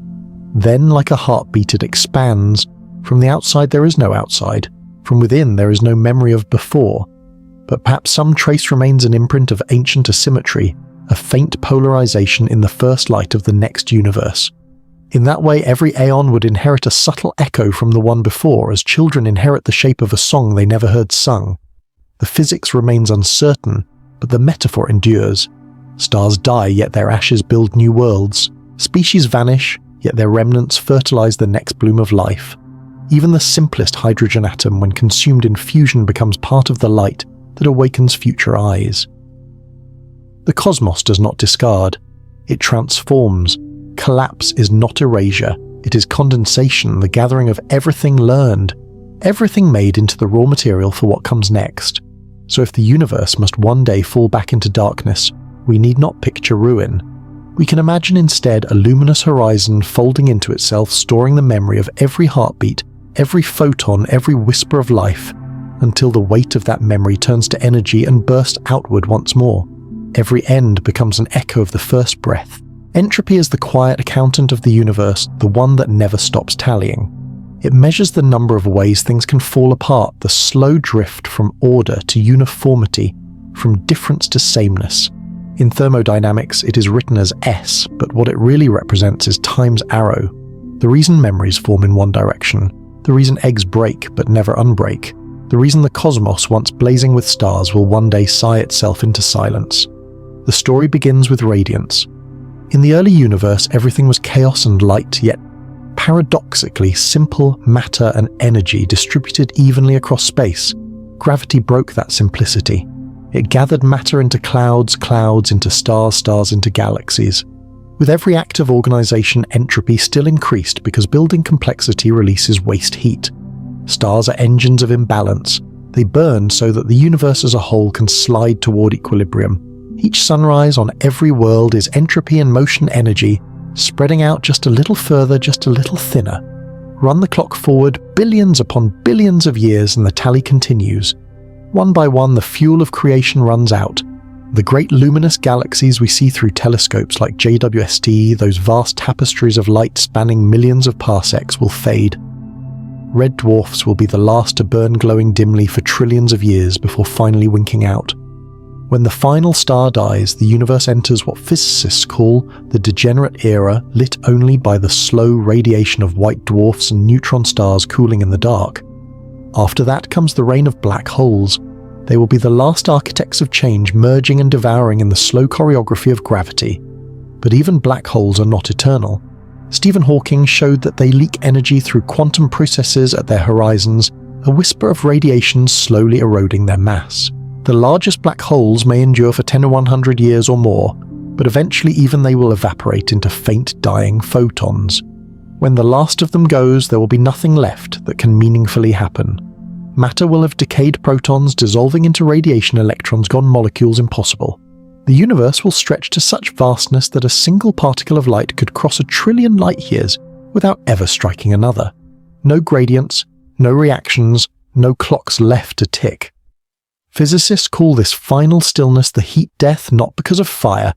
Speaker 1: Then, like a heartbeat, it expands. From the outside there is no outside. From within there is no memory of before. But perhaps some trace remains, an imprint of ancient asymmetry, a faint polarization in the first light of the next universe. In that way, every aeon would inherit a subtle echo from the one before, as children inherit the shape of a song they never heard sung. The physics remains uncertain, but the metaphor endures. Stars die, yet their ashes build new worlds. Species vanish, yet their remnants fertilize the next bloom of life. Even the simplest hydrogen atom, when consumed in fusion, becomes part of the light, that awakens future eyes. The cosmos does not discard. It transforms. Collapse is not erasure. It is condensation, the gathering of everything learned, everything made into the raw material for what comes next. So if the universe must one day fall back into darkness, we need not picture ruin. We can imagine instead a luminous horizon folding into itself, storing the memory of every heartbeat, every photon, every whisper of life, until the weight of that memory turns to energy and bursts outward once more. Every end becomes an echo of the first breath. Entropy is the quiet accountant of the universe, the one that never stops tallying. It measures the number of ways things can fall apart, the slow drift from order to uniformity, from difference to sameness. In thermodynamics, it is written as S, but what it really represents is time's arrow. The reason memories form in one direction, the reason eggs break but never unbreak, the reason the cosmos, once blazing with stars, will one day sigh itself into silence. The story begins with radiance. In the early universe, everything was chaos and light, yet paradoxically simple matter and energy distributed evenly across space. Gravity broke that simplicity. It gathered matter into clouds, clouds into stars, stars into galaxies. With every act of organization, entropy still increased because building complexity releases waste heat. Stars are engines of imbalance. They burn so that the universe as a whole can slide toward equilibrium. Each sunrise on every world is entropy and motion energy, spreading out just a little further, just a little thinner. Run the clock forward billions upon billions of years and the tally continues. One by one, the fuel of creation runs out. The great luminous galaxies we see through telescopes like JWST, those vast tapestries of light spanning millions of parsecs, will fade. Red dwarfs will be the last to burn glowing dimly for trillions of years before finally winking out. When the final star dies, the universe enters what physicists call the degenerate era, lit only by the slow radiation of white dwarfs and neutron stars cooling in the dark. After that comes the reign of black holes. They will be the last architects of change, merging and devouring in the slow choreography of gravity. But even black holes are not eternal. Stephen Hawking showed that they leak energy through quantum processes at their horizons, a whisper of radiation slowly eroding their mass. The largest black holes may endure for 10 or 100 years or more, but eventually even they will evaporate into faint dying photons. When the last of them goes, there will be nothing left that can meaningfully happen. Matter will have decayed protons dissolving into radiation electrons gone molecules impossible. The universe will stretch to such vastness that a single particle of light could cross 1 trillion light-years without ever striking another. No gradients, no reactions, no clocks left to tick. Physicists call this final stillness the heat death, not because of fire,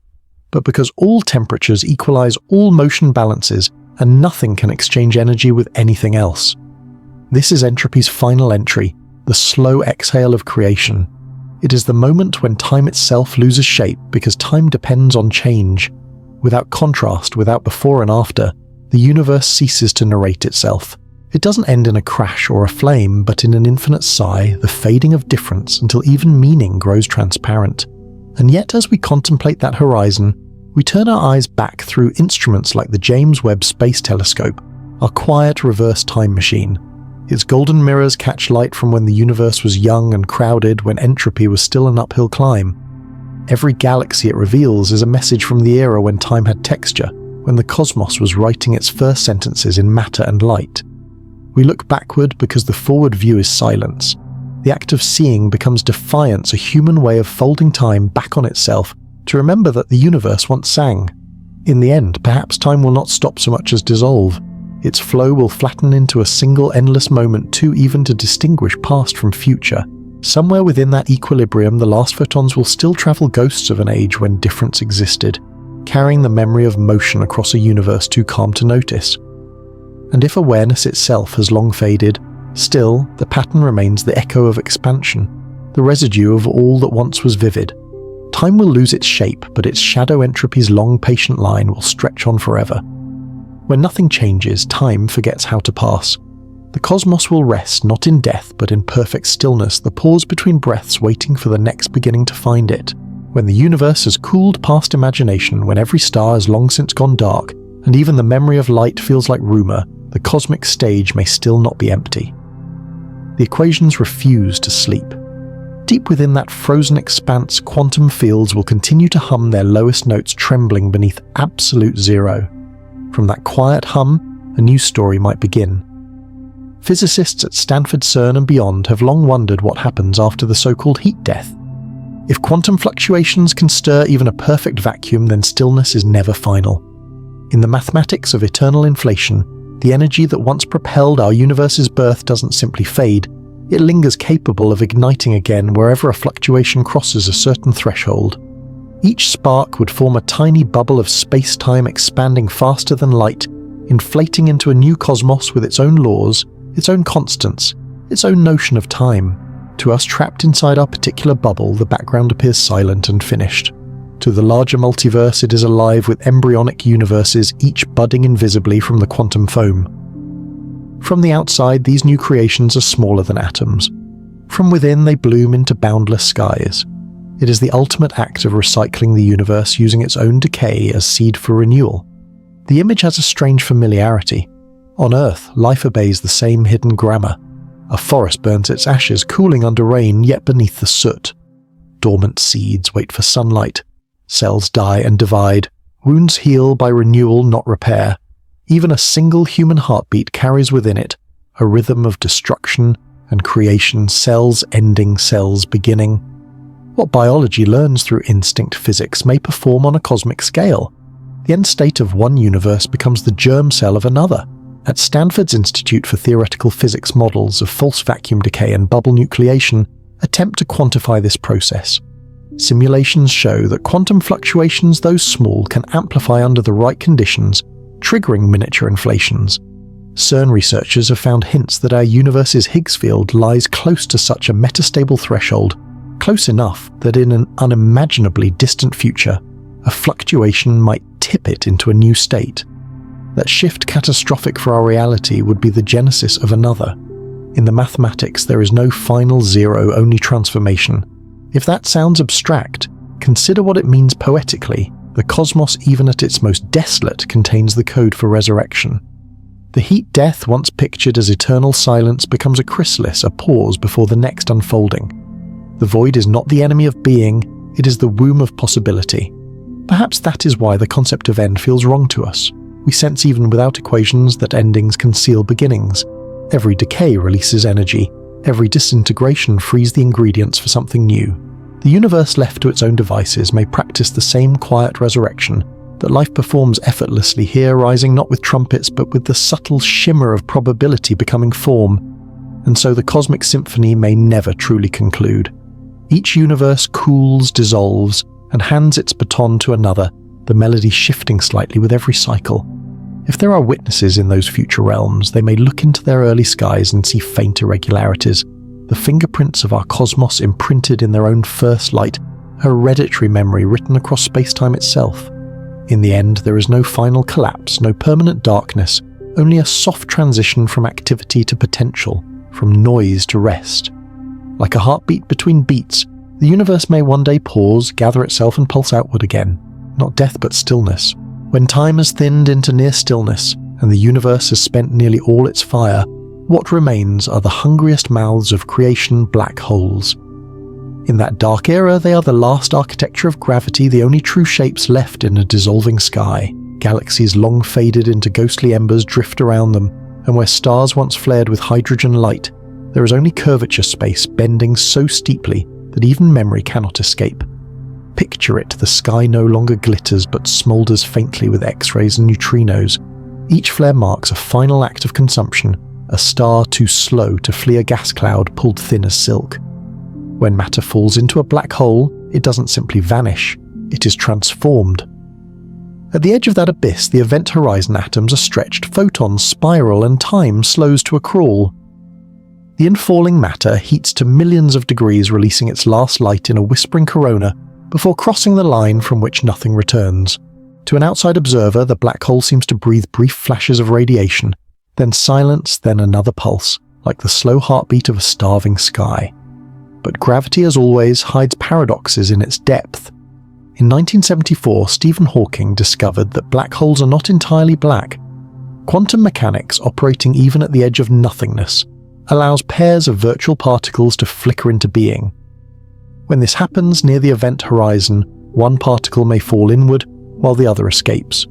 Speaker 1: but because all temperatures equalize all motion balances and nothing can exchange energy with anything else. This is entropy's final entry, the slow exhale of creation. It is the moment when time itself loses shape because time depends on change. Without contrast, without before and after, the universe ceases to narrate itself. It doesn't end in a crash or a flame, but in an infinite sigh, the fading of difference until even meaning grows transparent. And yet as we contemplate that horizon, we turn our eyes back through instruments like the James Webb Space Telescope, our quiet reverse time machine. Its golden mirrors catch light from when the universe was young and crowded, when entropy was still an uphill climb. Every galaxy it reveals is a message from the era when time had texture, when the cosmos was writing its first sentences in matter and light. We look backward because the forward view is silence. The act of seeing becomes defiance, a human way of folding time back on itself to remember that the universe once sang. In the end, perhaps time will not stop so much as dissolve. Its flow will flatten into a single endless moment too even to distinguish past from future. Somewhere within that equilibrium, the last photons will still travel ghosts of an age when difference existed, carrying the memory of motion across a universe too calm to notice. And if awareness itself has long faded, still the pattern remains the echo of expansion, the residue of all that once was vivid. Time will lose its shape, but its shadow entropy's long patient line will stretch on forever. When nothing changes, time forgets how to pass. The cosmos will rest not in death but in perfect stillness, the pause between breaths waiting for the next beginning to find it. When the universe has cooled past imagination, when every star has long since gone dark, and even the memory of light feels like rumor, the cosmic stage may still not be empty. The equations refuse to sleep. Deep within that frozen expanse, quantum fields will continue to hum their lowest notes, trembling beneath absolute zero. From that quiet hum, a new story might begin. Physicists at Stanford, CERN and beyond have long wondered what happens after the so-called heat death. If quantum fluctuations can stir even a perfect vacuum, then stillness is never final. In the mathematics of eternal inflation, the energy that once propelled our universe's birth doesn't simply fade, it lingers, capable of igniting again wherever a fluctuation crosses a certain threshold. Each spark would form a tiny bubble of space-time, expanding faster than light, inflating into a new cosmos with its own laws, its own constants, its own notion of time. To us trapped inside our particular bubble, the background appears silent and finished. To the larger multiverse, it is alive with embryonic universes, each budding invisibly from the quantum foam. From the outside, these new creations are smaller than atoms. From within, they bloom into boundless skies. It is the ultimate act of recycling the universe, using its own decay as seed for renewal. The image has a strange familiarity. On Earth, life obeys the same hidden grammar. A forest burns its ashes, cooling under rain, yet beneath the soot. Dormant seeds wait for sunlight. Cells die and divide. Wounds heal by renewal, not repair. Even a single human heartbeat carries within it a rhythm of destruction and creation, cells ending, cells beginning. What biology learns through instinct physics may perform on a cosmic scale. The end state of one universe becomes the germ cell of another. At Stanford's Institute for Theoretical Physics, models of false vacuum decay and bubble nucleation attempt to quantify this process. Simulations show that quantum fluctuations, though small, can amplify under the right conditions, triggering miniature inflations. CERN researchers have found hints that our universe's Higgs field lies close to such a metastable threshold, close enough that in an unimaginably distant future, a fluctuation might tip it into a new state. That shift, catastrophic for our reality, would be the genesis of another. In the mathematics, there is no final zero, only transformation. If that sounds abstract, consider what it means poetically. The cosmos, even at its most desolate, contains the code for resurrection. The heat death, once pictured as eternal silence, becomes a chrysalis, a pause before the next unfolding. The void is not the enemy of being, it is the womb of possibility. Perhaps that is why the concept of end feels wrong to us. We sense, even without equations, that endings conceal beginnings. Every decay releases energy. Every disintegration frees the ingredients for something new. The universe, left to its own devices, may practice the same quiet resurrection that life performs effortlessly here, rising not with trumpets but with the subtle shimmer of probability becoming form. And so the cosmic symphony may never truly conclude. Each universe cools, dissolves, and hands its baton to another, the melody shifting slightly with every cycle. If there are witnesses in those future realms, they may look into their early skies and see faint irregularities, the fingerprints of our cosmos imprinted in their own first light, a hereditary memory written across space-time itself. In the end, there is no final collapse, no permanent darkness, only a soft transition from activity to potential, from noise to rest. Like a heartbeat between beats, the universe may one day pause, gather itself and pulse outward again. Not death but stillness. When time has thinned into near stillness, and the universe has spent nearly all its fire, what remains are the hungriest mouths of creation, black holes. In that dark era, they are the last architecture of gravity, the only true shapes left in a dissolving sky. Galaxies long faded into ghostly embers drift around them, and where stars once flared with hydrogen light, there is only curvature space, bending so steeply that even memory cannot escape. Picture it, the sky no longer glitters but smoulders faintly with X-rays and neutrinos. Each flare marks a final act of consumption, a star too slow to flee a gas cloud pulled thin as silk. When matter falls into a black hole, it doesn't simply vanish, it is transformed. At the edge of that abyss, the event horizon atoms are stretched, photons spiral, and time slows to a crawl. The infalling matter heats to millions of degrees, releasing its last light in a whispering corona before crossing the line from which nothing returns. To an outside observer, the black hole seems to breathe brief flashes of radiation, then silence, then another pulse, like the slow heartbeat of a starving sky. But gravity, as always, hides paradoxes in its depth. In 1974, Stephen Hawking discovered that black holes are not entirely black. Quantum mechanics, operating even at the edge of nothingness, allows pairs of virtual particles to flicker into being. When this happens near the event horizon, one particle may fall inward while the other escapes.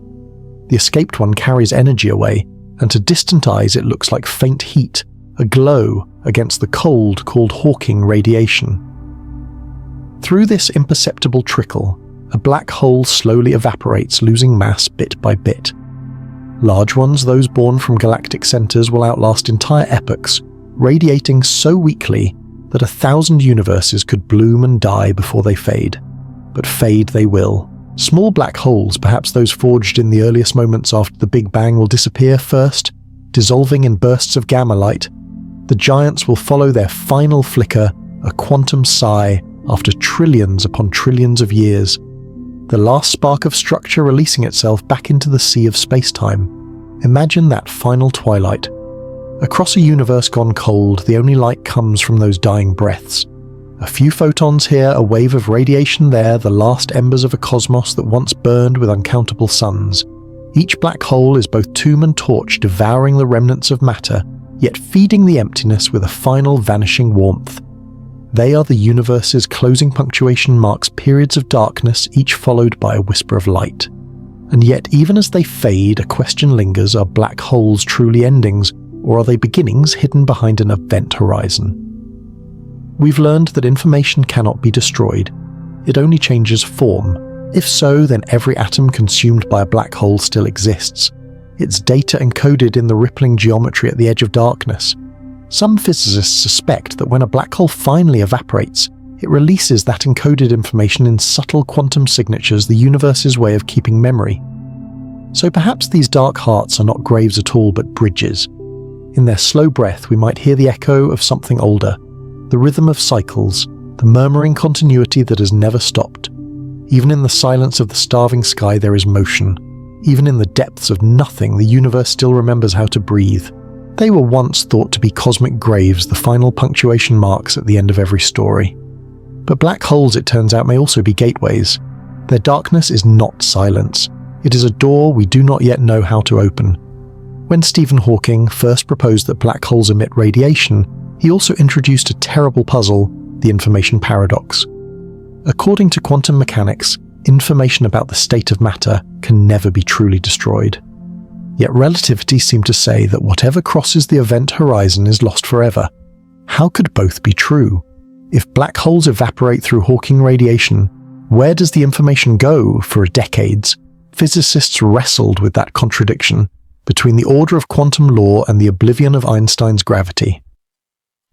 Speaker 1: The escaped one carries energy away, and to distant eyes it looks like faint heat, a glow against the cold called Hawking radiation. Through this imperceptible trickle, a black hole slowly evaporates, losing mass bit by bit. Large ones, those born from galactic centers, will outlast entire epochs, radiating so weakly that 1,000 universes could bloom and die before they fade. But fade they will. Small black holes, perhaps those forged in the earliest moments after the Big Bang, will disappear first, dissolving in bursts of gamma light. The giants will follow their final flicker, a quantum sigh, after trillions upon trillions of years. The last spark of structure releasing itself back into the sea of space-time. Imagine that final twilight. Across a universe gone cold, the only light comes from those dying breaths. A few photons here, a wave of radiation there, the last embers of a cosmos that once burned with uncountable suns. Each black hole is both tomb and torch, devouring the remnants of matter, yet feeding the emptiness with a final vanishing warmth. They are the universe's closing punctuation marks periods of darkness, each followed by a whisper of light. And yet, even as they fade, a question lingers: are black holes truly endings, or are they beginnings hidden behind an event horizon? We've learned that information cannot be destroyed. It only changes form. If so, then every atom consumed by a black hole still exists. Its data encoded in the rippling geometry at the edge of darkness. Some physicists suspect that when a black hole finally evaporates, it releases that encoded information in subtle quantum signatures, the universe's way of keeping memory. So perhaps these dark hearts are not graves at all, but bridges. In their slow breath, we might hear the echo of something older, the rhythm of cycles, the murmuring continuity that has never stopped. Even in the silence of the starving sky there is motion. Even in the depths of nothing, the universe still remembers how to breathe. They were once thought to be cosmic graves, the final punctuation marks at the end of every story. But black holes, it turns out, may also be gateways. Their darkness is not silence. It is a door we do not yet know how to open. When Stephen Hawking first proposed that black holes emit radiation, he also introduced a terrible puzzle, the information paradox. According to quantum mechanics, information about the state of matter can never be truly destroyed. Yet relativity seemed to say that whatever crosses the event horizon is lost forever. How could both be true? If black holes evaporate through Hawking radiation, where does the information go for decades? Physicists wrestled with that contradiction between the order of quantum law and the oblivion of Einstein's gravity.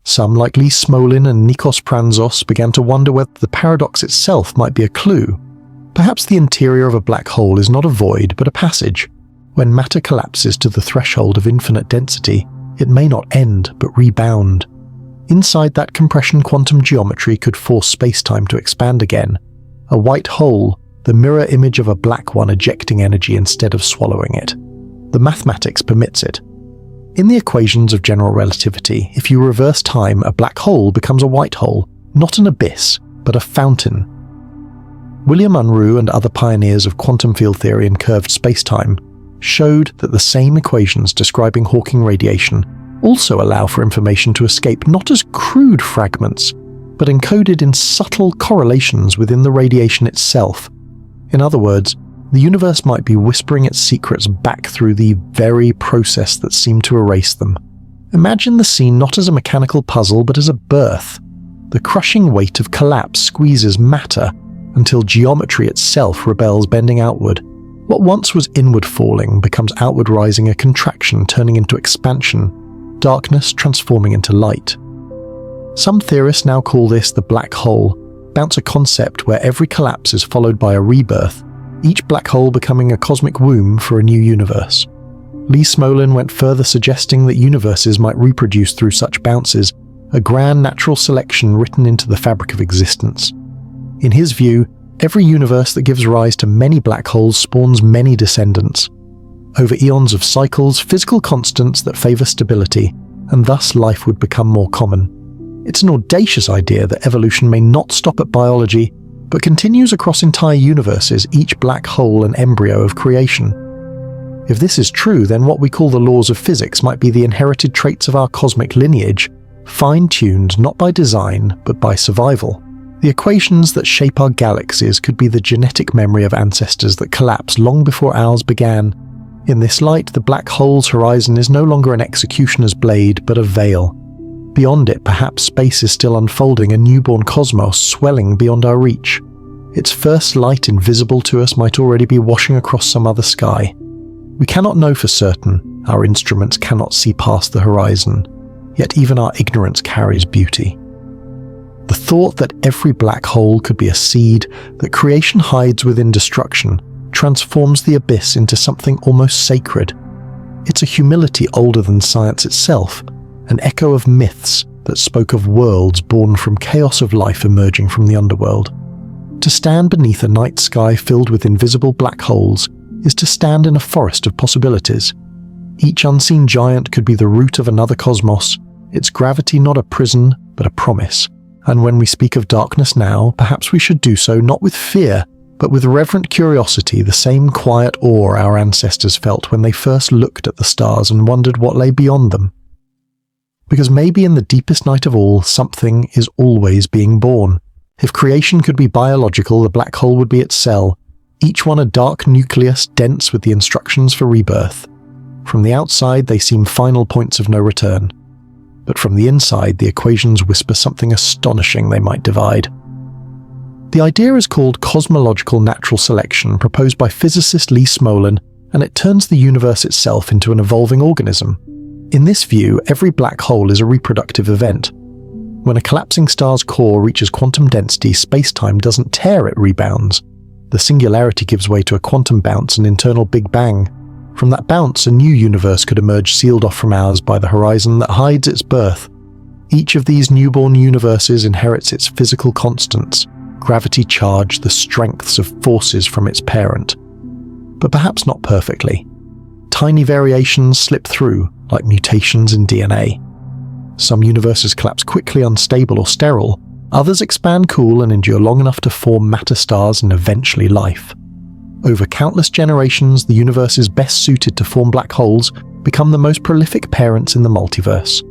Speaker 1: Some, like Lee Smolin and Nikos Pranzos, began to wonder whether the paradox itself might be a clue. Perhaps the interior of a black hole is not a void, but a passage. When matter collapses to the threshold of infinite density, it may not end, but rebound. Inside that compression, quantum geometry could force space-time to expand again. A white hole, the mirror image of a black one ejecting energy instead of swallowing it. The mathematics permits it. In the equations of general relativity, if you reverse time, a black hole becomes a white hole, not an abyss, but a fountain. William Unruh and other pioneers of quantum field theory and curved space-time showed that the same equations describing Hawking radiation also allow for information to escape not as crude fragments, but encoded in subtle correlations within the radiation itself. In other words, the universe might be whispering its secrets back through the very process that seemed to erase them. Imagine the scene not as a mechanical puzzle, but as a birth. The crushing weight of collapse squeezes matter until geometry itself rebels, bending outward. What once was inward falling becomes outward rising, a contraction turning into expansion, darkness transforming into light. Some theorists now call this the black hole, bounce a concept where every collapse is followed by a rebirth, each black hole becoming a cosmic womb for a new universe. Lee Smolin went further, suggesting that universes might reproduce through such bounces, a grand natural selection written into the fabric of existence. In his view, every universe that gives rise to many black holes spawns many descendants. Over eons of cycles, physical constants that favor stability, and thus life would become more common. It's an audacious idea that evolution may not stop at biology, but continues across entire universes, each black hole an embryo of creation. If this is true, then what we call the laws of physics might be the inherited traits of our cosmic lineage, fine-tuned not by design, but by survival. The equations that shape our galaxies could be the genetic memory of ancestors that collapsed long before ours began. In this light, the black hole's horizon is no longer an executioner's blade, but a veil. Beyond it, perhaps space is still unfolding, a newborn cosmos swelling beyond our reach. Its first light, invisible to us, might already be washing across some other sky. We cannot know for certain. Our instruments cannot see past the horizon. Yet even our ignorance carries beauty. The thought that every black hole could be a seed, that creation hides within destruction, transforms the abyss into something almost sacred. It's a humility older than science itself, an echo of myths that spoke of worlds born from chaos of life emerging from the underworld. To stand beneath a night sky filled with invisible black holes is to stand in a forest of possibilities. Each unseen giant could be the root of another cosmos, its gravity not a prison, but a promise. And when we speak of darkness now, perhaps we should do so not with fear, but with reverent curiosity, the same quiet awe our ancestors felt when they first looked at the stars and wondered what lay beyond them. Because maybe in the deepest night of all, something is always being born. If creation could be biological, the black hole would be its cell, each one a dark nucleus dense with the instructions for rebirth. From the outside, they seem final points of no return. But from the inside, the equations whisper something astonishing they might divide. The idea is called cosmological natural selection, proposed by physicist Lee Smolin, and it turns the universe itself into an evolving organism. In this view, every black hole is a reproductive event. When a collapsing star's core reaches quantum density, space-time doesn't tear, it rebounds. The singularity gives way to a quantum bounce, an internal Big Bang. From that bounce, a new universe could emerge sealed off from ours by the horizon that hides its birth. Each of these newborn universes inherits its physical constants, gravity charge, the strengths of forces from its parent. But perhaps not perfectly. Tiny variations slip through, like mutations in DNA. Some universes collapse quickly, unstable or sterile. Others expand cool and endure long enough to form matter stars and eventually life. Over countless generations, the universes best suited to form black holes become the most prolific parents in the multiverse.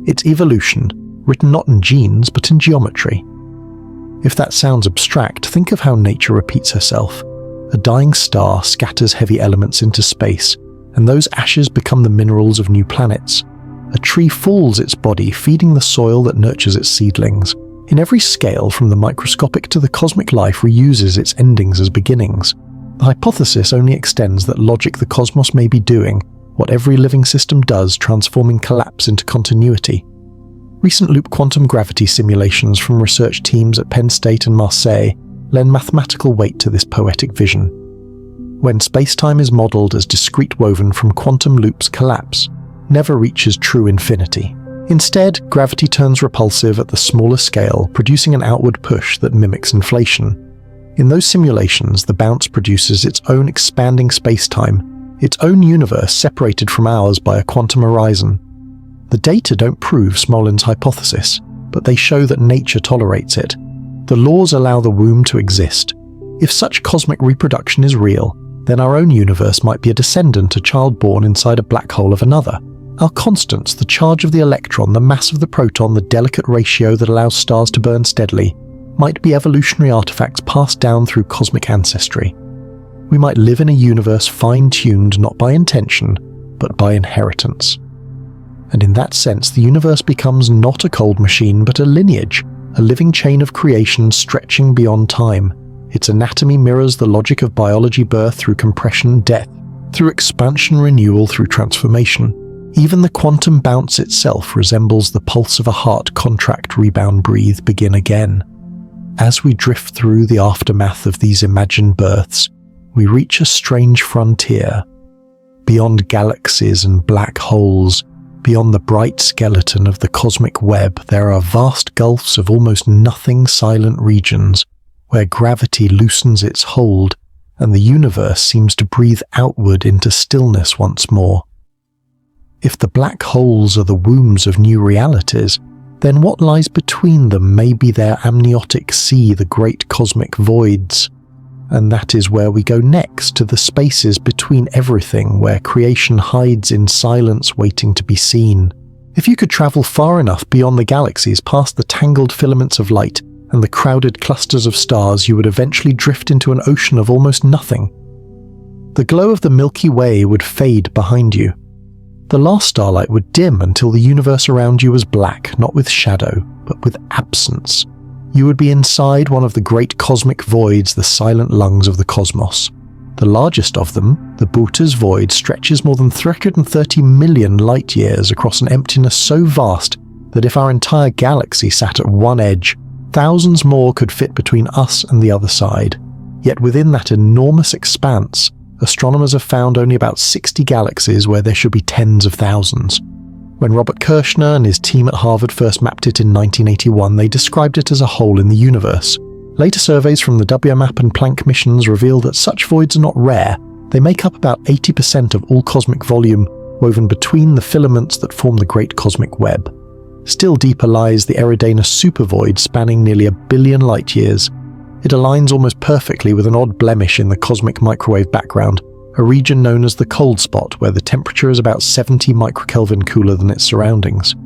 Speaker 1: It's evolution, written not in genes but in geometry. If that sounds abstract, think of how nature repeats herself. A dying star scatters heavy elements into space, and those ashes become the minerals of new planets. A tree falls its body, feeding the soil that nurtures its seedlings. In every scale, from the microscopic to the cosmic, life reuses its endings as beginnings. The hypothesis only extends that logic the cosmos may be doing what every living system does, transforming collapse into continuity. Recent loop quantum gravity simulations from research teams at Penn State and Marseille lend mathematical weight to this poetic vision. When space-time is modeled as discrete woven from quantum loops, collapse never reaches true infinity. Instead, gravity turns repulsive at the smaller scale, producing an outward push that mimics inflation. In those simulations, the bounce produces its own expanding space-time, its own universe separated from ours by a quantum horizon. The data don't prove Smolin's hypothesis, but they show that nature tolerates it. The laws allow the womb to exist. If such cosmic reproduction is real, then our own universe might be a descendant, a child born inside a black hole of another. Our constants, the charge of the electron, the mass of the proton, the delicate ratio that allows stars to burn steadily, might be evolutionary artifacts passed down through cosmic ancestry. We might live in a universe fine-tuned not by intention, but by inheritance. And in that sense, the universe becomes not a cold machine, but a lineage, a living chain of creation stretching beyond time. Its anatomy mirrors the logic of biology: birth through compression, death through expansion, renewal through transformation. Even the quantum bounce itself resembles the pulse of a heart: contract, rebound, breathe, begin again. As we drift through the aftermath of these imagined births, we reach a strange frontier. Beyond galaxies and black holes, beyond the bright skeleton of the cosmic web, there are vast gulfs of almost nothing, silent regions, where gravity loosens its hold and the universe seems to breathe outward into stillness once more. If the black holes are the wombs of new realities, then what lies between them may be their amniotic sea, the great cosmic voids. And that is where we go next, to the spaces between everything, where creation hides in silence waiting to be seen. If you could travel far enough beyond the galaxies, past the tangled filaments of light, and the crowded clusters of stars, you would eventually drift into an ocean of almost nothing. The glow of the Milky Way would fade behind you. The last starlight would dim until the universe around you was black, not with shadow, but with absence. You would be inside one of the great cosmic voids, the silent lungs of the cosmos. The largest of them, the Bhuta's void, stretches more than 330 million light-years across an emptiness so vast that if our entire galaxy sat at one edge, thousands more could fit between us and the other side. Yet within that enormous expanse, astronomers have found only about 60 galaxies where there should be tens of thousands. When Robert Kirshner and his team at Harvard first mapped it in 1981, they described it as a hole in the universe. Later surveys from the WMAP and Planck missions reveal that such voids are not rare. They make up about 80% of all cosmic volume, woven between the filaments that form the Great Cosmic Web. Still deeper lies the Eridanus supervoid, spanning nearly 1 billion light-years. It aligns almost perfectly with an odd blemish in the cosmic microwave background, a region known as the cold spot, where the temperature is about 70 microkelvin cooler than its surroundings.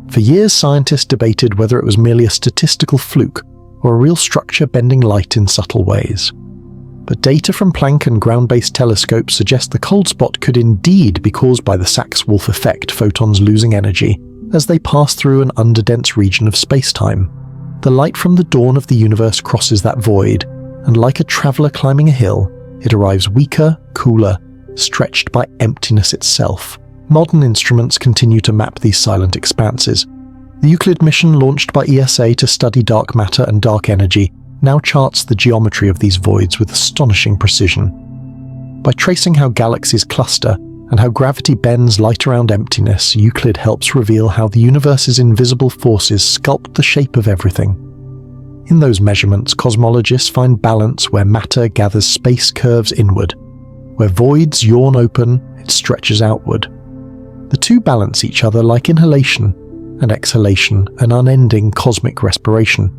Speaker 1: For years, scientists debated whether it was merely a statistical fluke or a real structure bending light in subtle ways. But data from Planck and ground-based telescopes suggest the cold spot could indeed be caused by the Sachs-Wolf effect, photons losing energy as they pass through an underdense region of space-time. The light from the dawn of the universe crosses that void, and like a traveler climbing a hill, it arrives weaker, cooler, stretched by emptiness itself. Modern instruments continue to map these silent expanses. The Euclid mission, launched by ESA to study dark matter and dark energy, now charts the geometry of these voids with astonishing precision. By tracing how galaxies cluster and how gravity bends light around emptiness, Euclid helps reveal how the universe's invisible forces sculpt the shape of everything. In those measurements, cosmologists find balance where matter gathers space curves inward. Where voids yawn open, it stretches outward. The two balance each other like inhalation and exhalation, an unending cosmic respiration.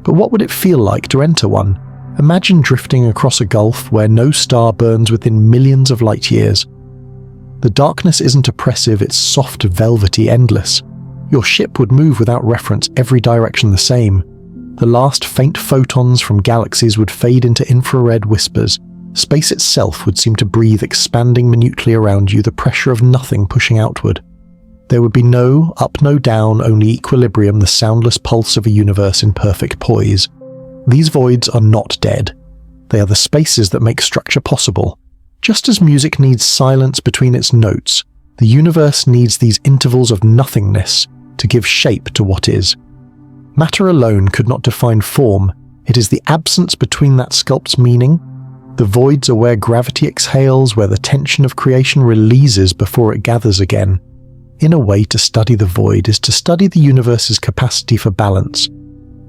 Speaker 1: But what would it feel like to enter one? Imagine drifting across a gulf where no star burns within millions of light-years. The darkness isn't oppressive, it's soft, velvety, endless. Your ship would move without reference, every direction the same. The last faint photons from galaxies would fade into infrared whispers. Space itself would seem to breathe, expanding minutely around you, the pressure of nothing pushing outward. There would be no up, no down, only equilibrium, the soundless pulse of a universe in perfect poise. These voids are not dead. They are the spaces that make structure possible. Just as music needs silence between its notes, the universe needs these intervals of nothingness to give shape to what is. Matter alone could not define form. It is the absence between that sculpts meaning. The voids are where gravity exhales, where the tension of creation releases before it gathers again. In a way, to study the void is to study the universe's capacity for balance.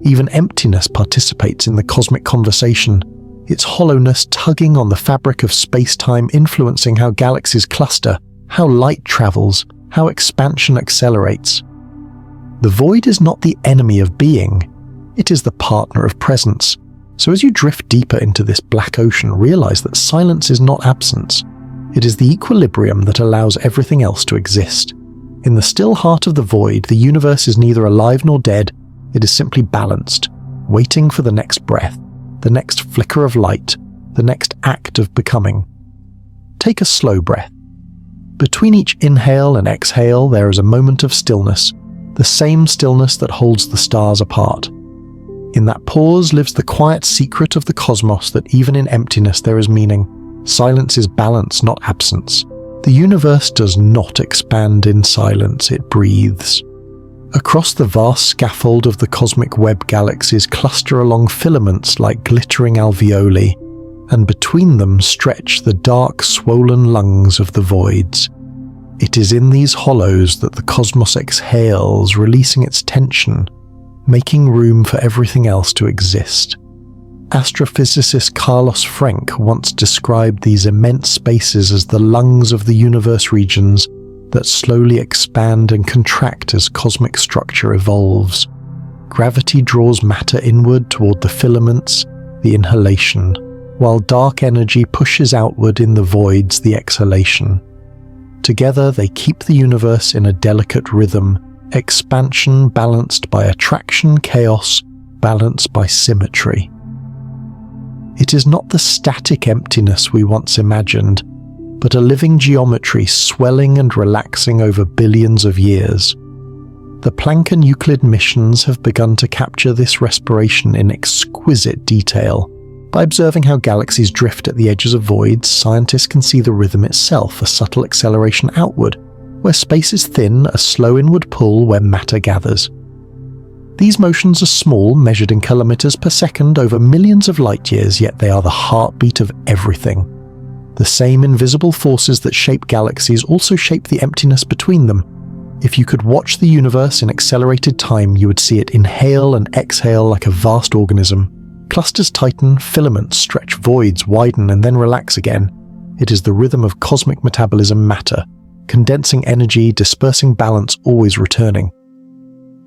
Speaker 1: Even emptiness participates in the cosmic conversation, its hollowness tugging on the fabric of space-time, influencing how galaxies cluster, how light travels, how expansion accelerates. The void is not the enemy of being, it is the partner of presence. So as you drift deeper into this black ocean, realize that silence is not absence. It is the equilibrium that allows everything else to exist. In the still heart of the void, the universe is neither alive nor dead, it is simply balanced, waiting for the next breath, the next flicker of light, the next act of becoming. Take a slow breath. Between each inhale and exhale, there is a moment of stillness, the same stillness that holds the stars apart. In that pause lives the quiet secret of the cosmos that even in emptiness there is meaning. Silence is balance, not absence. The universe does not expand in silence, it breathes. Across the vast scaffold of the cosmic web, galaxies cluster along filaments like glittering alveoli, and between them stretch the dark, swollen lungs of the voids. It is in these hollows that the cosmos exhales, releasing its tension, making room for everything else to exist. Astrophysicist Carlos Frenk once described these immense spaces as the lungs of the universe, regions that slowly expand and contract as cosmic structure evolves. Gravity draws matter inward toward the filaments, the inhalation, while dark energy pushes outward in the voids, the exhalation. Together they keep the universe in a delicate rhythm, expansion balanced by attraction, chaos, balance by symmetry. It is not the static emptiness we once imagined, but a living geometry swelling and relaxing over billions of years. The Planck and Euclid missions have begun to capture this respiration in exquisite detail. By observing how galaxies drift at the edges of voids, scientists can see the rhythm itself, a subtle acceleration outward, where space is thin, a slow inward pull where matter gathers. These motions are small, measured in kilometers per second over millions of light years, yet they are the heartbeat of everything. The same invisible forces that shape galaxies also shape the emptiness between them. If you could watch the universe in accelerated time, you would see it inhale and exhale like a vast organism. Clusters tighten, filaments stretch, voids widen and then relax again. It is the rhythm of cosmic metabolism, matter, condensing energy, dispersing balance, always returning.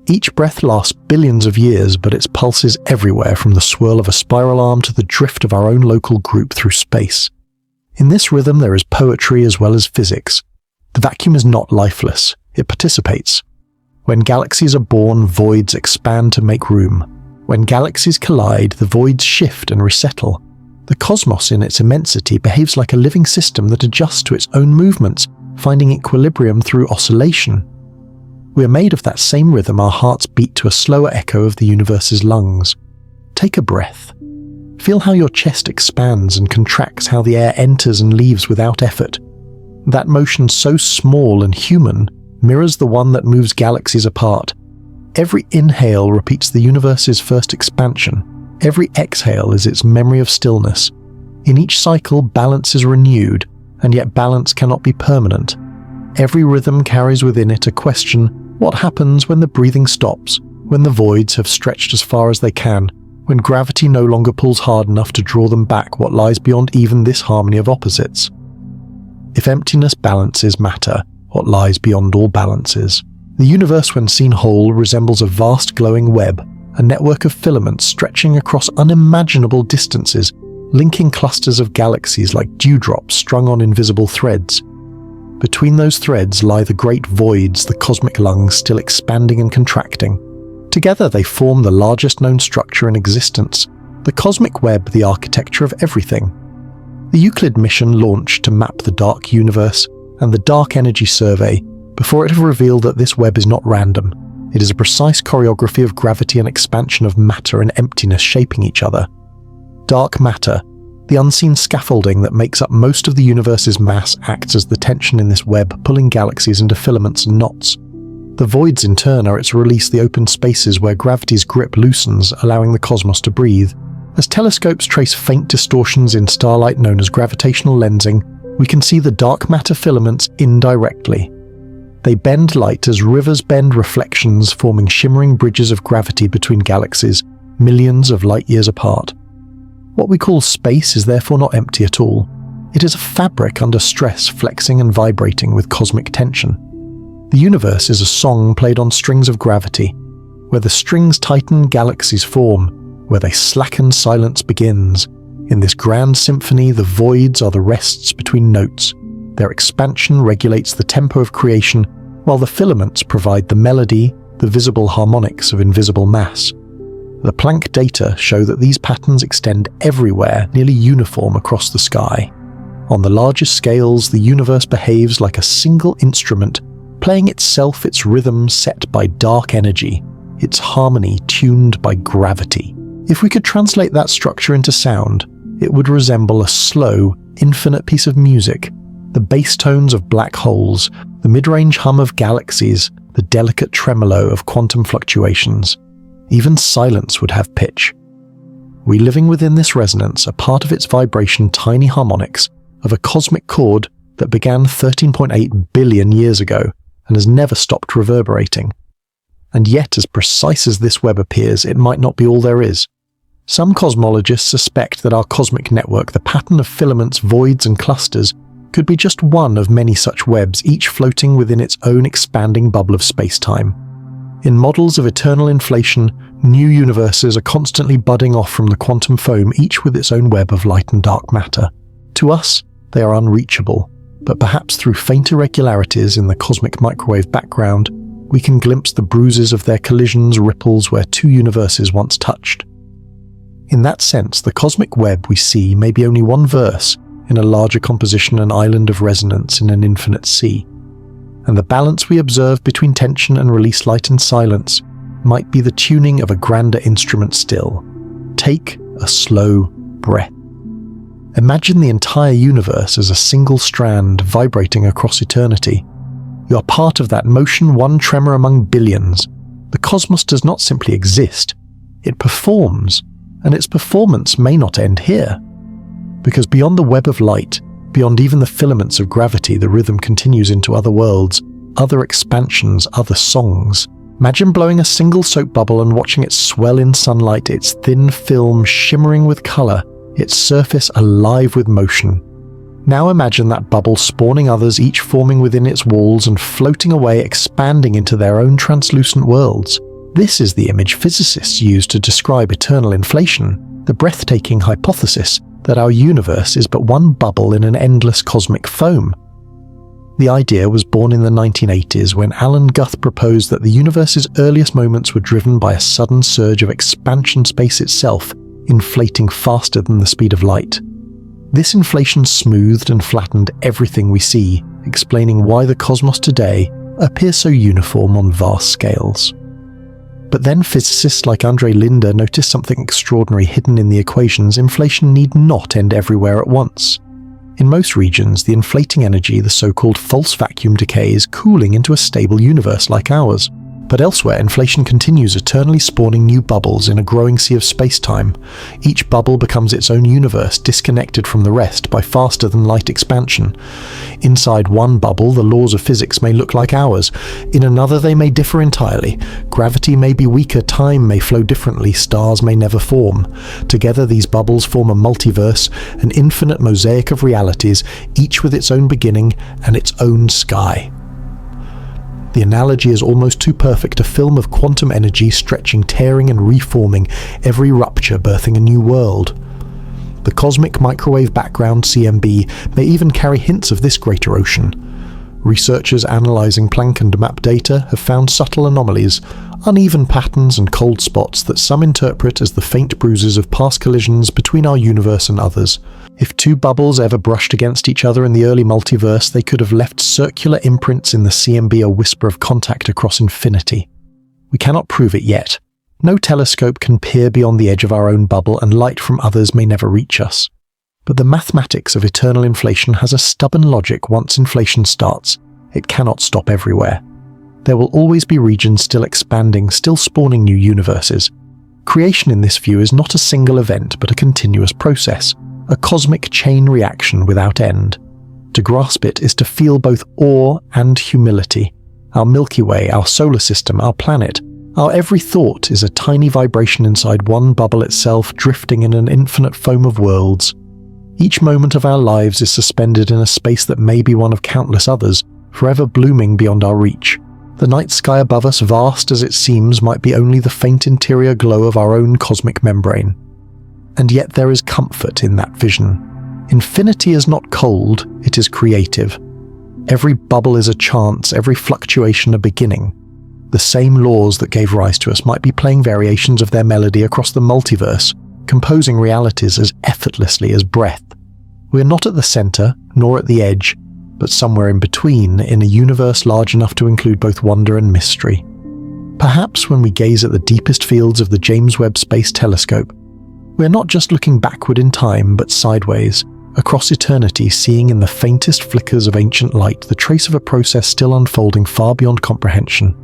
Speaker 1: Each breath lasts billions of years, but its pulse is everywhere, from the swirl of a spiral arm to the drift of our own local group through space. In this rhythm there is poetry as well as physics. The vacuum is not lifeless, it participates. When galaxies are born, voids expand to make room. When galaxies collide, the voids shift and resettle. The cosmos in its immensity behaves like a living system that adjusts to its own movements, finding equilibrium through oscillation. We are made of that same rhythm. Our hearts beat to a slower echo of the universe's lungs. Take a breath. Feel how your chest expands and contracts, how the air enters and leaves without effort. That motion, so small and human, mirrors the one that moves galaxies apart. Every inhale repeats the universe's first expansion. Every exhale is its memory of stillness. In each cycle, balance is renewed, and yet balance cannot be permanent. Every rhythm carries within it a question: what happens when the breathing stops, when the voids have stretched as far as they can, when gravity no longer pulls hard enough to draw them back? What lies beyond even this harmony of opposites? If emptiness balances matter, what lies beyond all balances? The universe, when seen whole, resembles a vast glowing web, a network of filaments stretching across unimaginable distances, linking clusters of galaxies like dewdrops strung on invisible threads. Between those threads lie the great voids, the cosmic lungs still expanding and contracting. Together they form the largest known structure in existence, the cosmic web, the architecture of everything. The Euclid mission launched to map the dark universe and the dark energy survey before it had revealed that this web is not random. It is a precise choreography of gravity and expansion, of matter and emptiness shaping each other. Dark matter, the unseen scaffolding that makes up most of the universe's mass, acts as the tension in this web, pulling galaxies into filaments and knots. The voids in turn are its release, the open spaces where gravity's grip loosens, allowing the cosmos to breathe. As telescopes trace faint distortions in starlight known as gravitational lensing, we can see the dark matter filaments indirectly. They bend light as rivers bend reflections, forming shimmering bridges of gravity between galaxies, millions of light years apart. What we call space is therefore not empty at all. It is a fabric under stress, flexing and vibrating with cosmic tension. The universe is a song played on strings of gravity. Where the strings tighten, galaxies form. Where they slacken, silence begins. In this grand symphony, the voids are the rests between notes. Their expansion regulates the tempo of creation, while the filaments provide the melody, the visible harmonics of invisible mass. The Planck data show that these patterns extend everywhere, nearly uniform across the sky. On the largest scales, the universe behaves like a single instrument, playing itself its rhythm set by dark energy, its harmony tuned by gravity. If we could translate that structure into sound, it would resemble a slow, infinite piece of music, the bass tones of black holes, the mid-range hum of galaxies, the delicate tremolo of quantum fluctuations. Even silence would have pitch. We living within this resonance are part of its vibration, tiny harmonics of a cosmic chord that began 13.8 billion years ago and has never stopped reverberating. And yet, as precise as this web appears, it might not be all there is. Some cosmologists suspect that our cosmic network, the pattern of filaments, voids and clusters, could be just one of many such webs, each floating within its own expanding bubble of space-time. In models of eternal inflation, new universes are constantly budding off from the quantum foam, each with its own web of light and dark matter. To us, they are unreachable, but perhaps through faint irregularities in the cosmic microwave background, we can glimpse the bruises of their collisions, ripples where two universes once touched. In that sense, the cosmic web we see may be only one verse in a larger composition, an island of resonance in an infinite sea. And the balance we observe between tension and release, light and silence, might be the tuning of a grander instrument still. Take a slow breath. Imagine the entire universe as a single strand vibrating across eternity. You are part of that motion, one tremor among billions. The cosmos does not simply exist, it performs, and its performance may not end here. Because beyond the web of light, beyond even the filaments of gravity, the rhythm continues into other worlds, other expansions, other songs. Imagine blowing a single soap bubble and watching it swell in sunlight, its thin film shimmering with color, its surface alive with motion. Now imagine that bubble spawning others, each forming within its walls and floating away, expanding into their own translucent worlds. This is the image physicists use to describe eternal inflation, the breathtaking hypothesis that our universe is but one bubble in an endless cosmic foam. The idea was born in the 1980s when Alan Guth proposed that the universe's earliest moments were driven by a sudden surge of expansion, space itself inflating faster than the speed of light. This inflation smoothed and flattened everything we see, explaining why the cosmos today appears so uniform on vast scales. But then physicists like Andre Linde noticed something extraordinary hidden in the equations. Inflation need not end everywhere at once. In most regions, the inflating energy, the so-called false vacuum, decays, cooling into a stable universe like ours. But elsewhere, inflation continues, eternally spawning new bubbles in a growing sea of space-time. Each bubble becomes its own universe, disconnected from the rest by faster-than-light expansion. Inside one bubble, the laws of physics may look like ours. In another, they may differ entirely. Gravity may be weaker, time may flow differently, stars may never form. Together, these bubbles form a multiverse, an infinite mosaic of realities, each with its own beginning and its own sky. The analogy is almost too perfect, a film of quantum energy stretching, tearing and reforming, every rupture birthing a new world. The cosmic microwave background, CMB, may even carry hints of this greater ocean. Researchers analysing Planck and map data have found subtle anomalies, uneven patterns and cold spots that some interpret as the faint bruises of past collisions between our universe and others. If two bubbles ever brushed against each other in the early multiverse, they could have left circular imprints in the CMB, a whisper of contact across infinity. We cannot prove it yet. No telescope can peer beyond the edge of our own bubble, and light from others may never reach us. But the mathematics of eternal inflation has a stubborn logic. Once inflation starts, it cannot stop everywhere. There will always be regions still expanding, still spawning new universes. Creation in this view is not a single event, but a continuous process, a cosmic chain reaction without end. To grasp it is to feel both awe and humility. Our Milky Way, our solar system, our planet, our every thought is a tiny vibration inside one bubble itself, drifting in an infinite foam of worlds. Each moment of our lives is suspended in a space that may be one of countless others, forever blooming beyond our reach. The night sky above us, vast as it seems, might be only the faint interior glow of our own cosmic membrane. And yet there is comfort in that vision. Infinity is not cold, it is creative. Every bubble is a chance, every fluctuation a beginning. The same laws that gave rise to us might be playing variations of their melody across the multiverse, composing realities as effortlessly as breath. We are not at the center, nor at the edge, but somewhere in between, in a universe large enough to include both wonder and mystery. Perhaps when we gaze at the deepest fields of the James Webb Space Telescope, we are not just looking backward in time, but sideways, across eternity, seeing in the faintest flickers of ancient light the trace of a process still unfolding far beyond comprehension.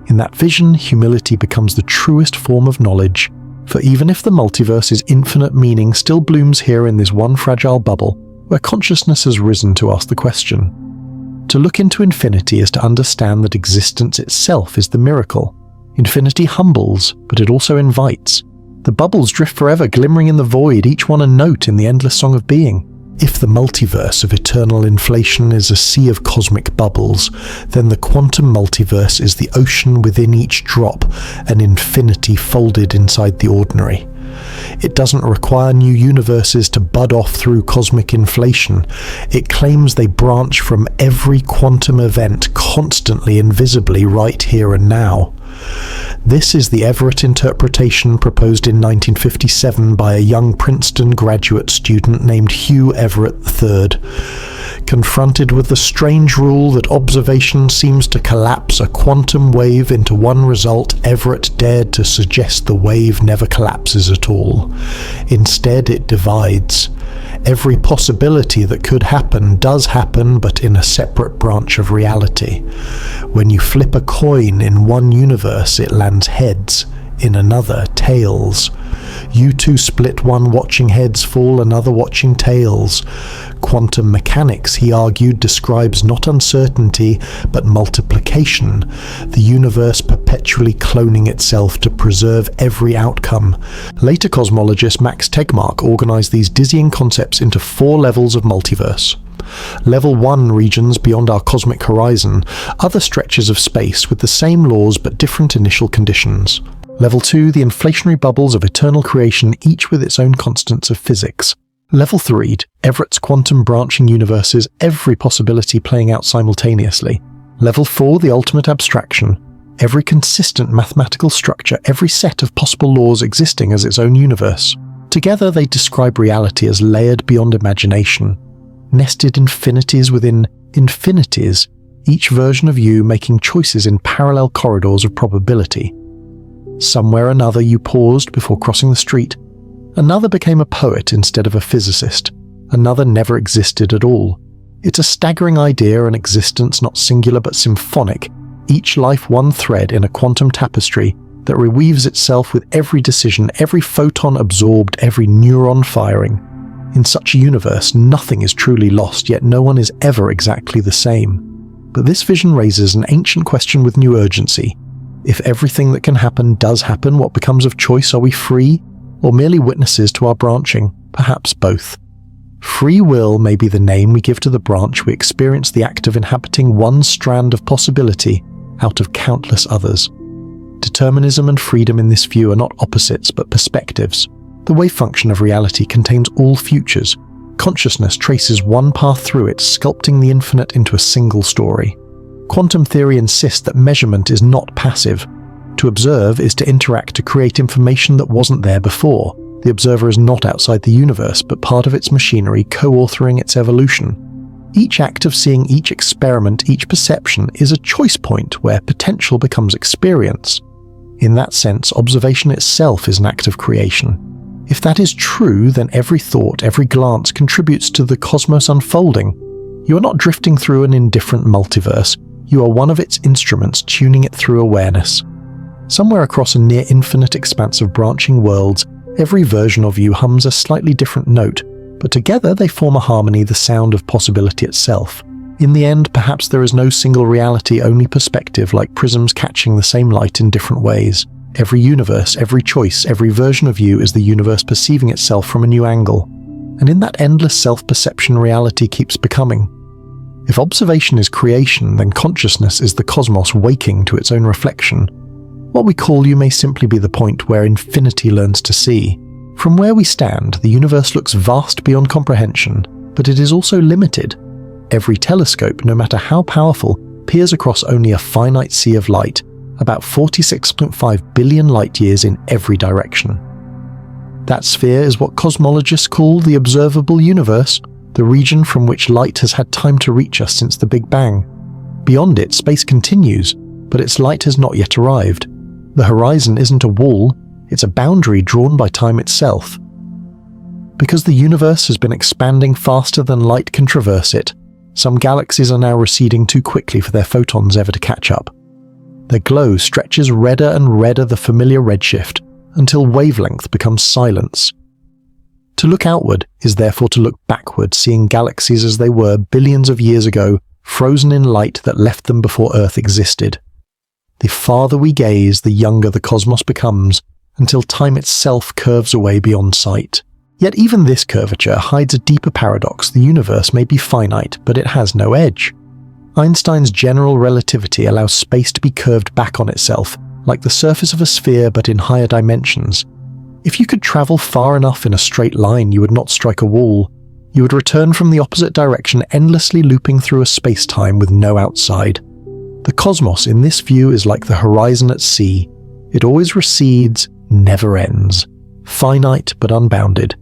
Speaker 1: In that vision, humility becomes the truest form of knowledge, for even if the multiverse's infinite meaning still blooms here in this one fragile bubble, where consciousness has risen to ask the question. To look into infinity is to understand that existence itself is the miracle. Infinity humbles, but it also invites. The bubbles drift forever, glimmering in the void, each one a note in the endless song of being. If the multiverse of eternal inflation is a sea of cosmic bubbles, then the quantum multiverse is the ocean within each drop, an infinity folded inside the ordinary. It doesn't require new universes to bud off through cosmic inflation. It claims they branch from every quantum event constantly and visibly right here and now. This is the Everett interpretation proposed in 1957 by a young Princeton graduate student named Hugh Everett III. Confronted with the strange rule that observation seems to collapse a quantum wave into one result, Everett dared to suggest the wave never collapses at all. Instead, it divides. Every possibility that could happen does happen, but in a separate branch of reality. When you flip a coin in one universe, it lands heads, in another, tails. You two split, one watching heads fall, another watching tails. Quantum mechanics, he argued, describes not uncertainty, but multiplication, the universe perpetually cloning itself to preserve every outcome. Later cosmologist Max Tegmark organized these dizzying concepts into 4 levels of multiverse. Level 1 regions beyond our cosmic horizon, other stretches of space with the same laws but different initial conditions. Level 2, the inflationary bubbles of eternal creation, each with its own constants of physics. Level 3, Everett's quantum branching universes, every possibility playing out simultaneously. Level 4, the ultimate abstraction, every consistent mathematical structure, every set of possible laws existing as its own universe. Together they describe reality as layered beyond imagination, nested infinities within infinities, each version of you making choices in parallel corridors of probability. Somewhere or another you paused before crossing the street. Another became a poet instead of a physicist. Another never existed at all. It's a staggering idea, an existence not singular but symphonic, each life one thread in a quantum tapestry that reweaves itself with every decision, every photon absorbed, every neuron firing. In such a universe, nothing is truly lost, yet no one is ever exactly the same. But this vision raises an ancient question with new urgency. If everything that can happen does happen, what becomes of choice? Are we free, or merely witnesses to our branching? Perhaps both. Free will may be the name we give to the branch we experience the act of inhabiting one strand of possibility out of countless others. Determinism and freedom in this view are not opposites but perspectives. The wave function of reality contains all futures. Consciousness traces one path through it, sculpting the infinite into a single story. Quantum theory insists that measurement is not passive. To observe is to interact to create information that wasn't there before. The observer is not outside the universe, but part of its machinery, co-authoring its evolution. Each act of seeing, each experiment, each perception is a choice point where potential becomes experience. In that sense, observation itself is an act of creation. If that is true, then every thought, every glance contributes to the cosmos unfolding. You are not drifting through an indifferent multiverse. You are one of its instruments, tuning it through awareness. Somewhere across a near infinite expanse of branching worlds, every version of you hums a slightly different note, but together they form a harmony, the sound of possibility itself. In the end, perhaps there is no single reality, only perspective, like prisms catching the same light in different ways. Every universe, every choice, every version of you is the universe perceiving itself from a new angle. And in that endless self-perception, reality keeps becoming. If observation is creation, then consciousness is the cosmos waking to its own reflection. What we call you may simply be the point where infinity learns to see. From where we stand, the universe looks vast beyond comprehension, but it is also limited. Every telescope, no matter how powerful, peers across only a finite sea of light, about 46.5 billion light-years in every direction. That sphere is what cosmologists call the observable universe, the region from which light has had time to reach us since the Big Bang. Beyond it, space continues, but its light has not yet arrived. The horizon isn't a wall, it's a boundary drawn by time itself. Because the universe has been expanding faster than light can traverse it, some galaxies are now receding too quickly for their photons ever to catch up. Their glow stretches redder and redder, the familiar redshift, until wavelength becomes silence. To look outward is therefore to look backward, seeing galaxies as they were billions of years ago, frozen in light that left them before Earth existed. The farther we gaze, the younger the cosmos becomes, until time itself curves away beyond sight. Yet even this curvature hides a deeper paradox. The universe may be finite, but it has no edge. Einstein's general relativity allows space to be curved back on itself, like the surface of a sphere but in higher dimensions. If you could travel far enough in a straight line, you would not strike a wall. You would return from the opposite direction, endlessly looping through a space-time with no outside. The cosmos in this view is like the horizon at sea. It always recedes, never ends. Finite but unbounded.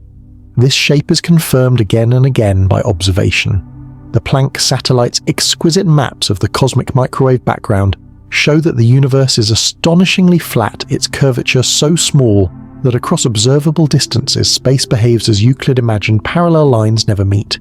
Speaker 1: This shape is confirmed again and again by observation. The Planck satellite's exquisite maps of the cosmic microwave background show that the universe is astonishingly flat, its curvature so small that across observable distances space behaves as Euclid imagined parallel lines never meet.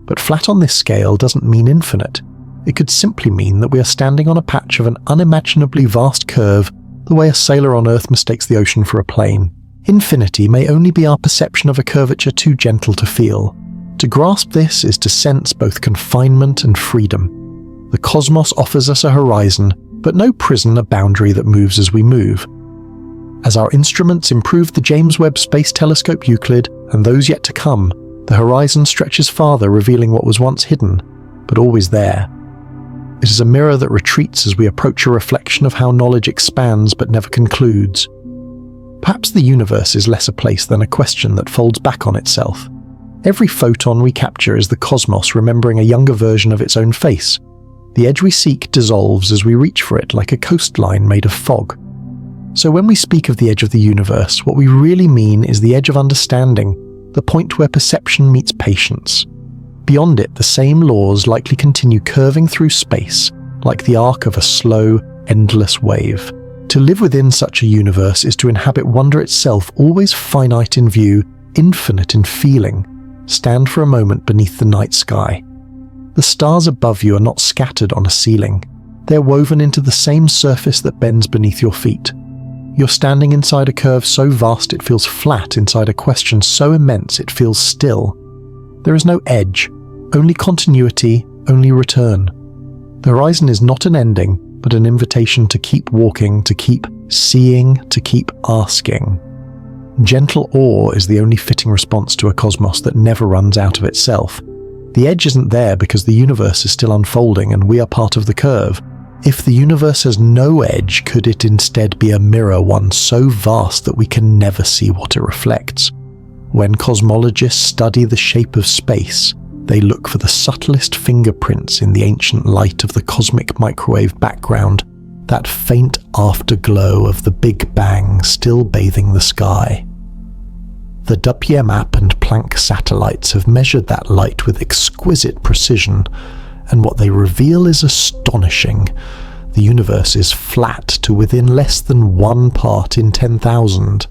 Speaker 1: But flat on this scale doesn't mean infinite. It could simply mean that we are standing on a patch of an unimaginably vast curve, the way a sailor on Earth mistakes the ocean for a plane. Infinity may only be our perception of a curvature too gentle to feel. To grasp this is to sense both confinement and freedom. The cosmos offers us a horizon, but no prison, a boundary that moves as we move. As our instruments improve the James Webb Space Telescope Euclid and those yet to come, the horizon stretches farther, revealing what was once hidden, but always there. It is a mirror that retreats as we approach a reflection of how knowledge expands but never concludes. Perhaps the universe is less a place than a question that folds back on itself. Every photon we capture is the cosmos remembering a younger version of its own face. The edge we seek dissolves as we reach for it like a coastline made of fog. So when we speak of the edge of the universe, what we really mean is the edge of understanding, the point where perception meets patience. Beyond it, the same laws likely continue curving through space, like the arc of a slow, endless wave. To live within such a universe is to inhabit wonder itself, always finite in view, infinite in feeling. Stand for a moment beneath the night sky. The stars above you are not scattered on a ceiling. They're woven into the same surface that bends beneath your feet. You're standing inside a curve so vast it feels flat, inside a question so immense it feels still. There is no edge, only continuity, only return. The horizon is not an ending, but an invitation to keep walking, to keep seeing, to keep asking. Gentle awe is the only fitting response to a cosmos that never runs out of itself. The edge isn't there because the universe is still unfolding and we are part of the curve. If the universe has no edge, could it instead be a mirror, one so vast that we can never see what it reflects? When cosmologists study the shape of space, they look for the subtlest fingerprints in the ancient light of the cosmic microwave background, that faint afterglow of the Big Bang still bathing the sky. The Doppler map and Planck satellites have measured that light with exquisite precision, and what they reveal is astonishing. The universe is flat to within less than 1 part in 10,000.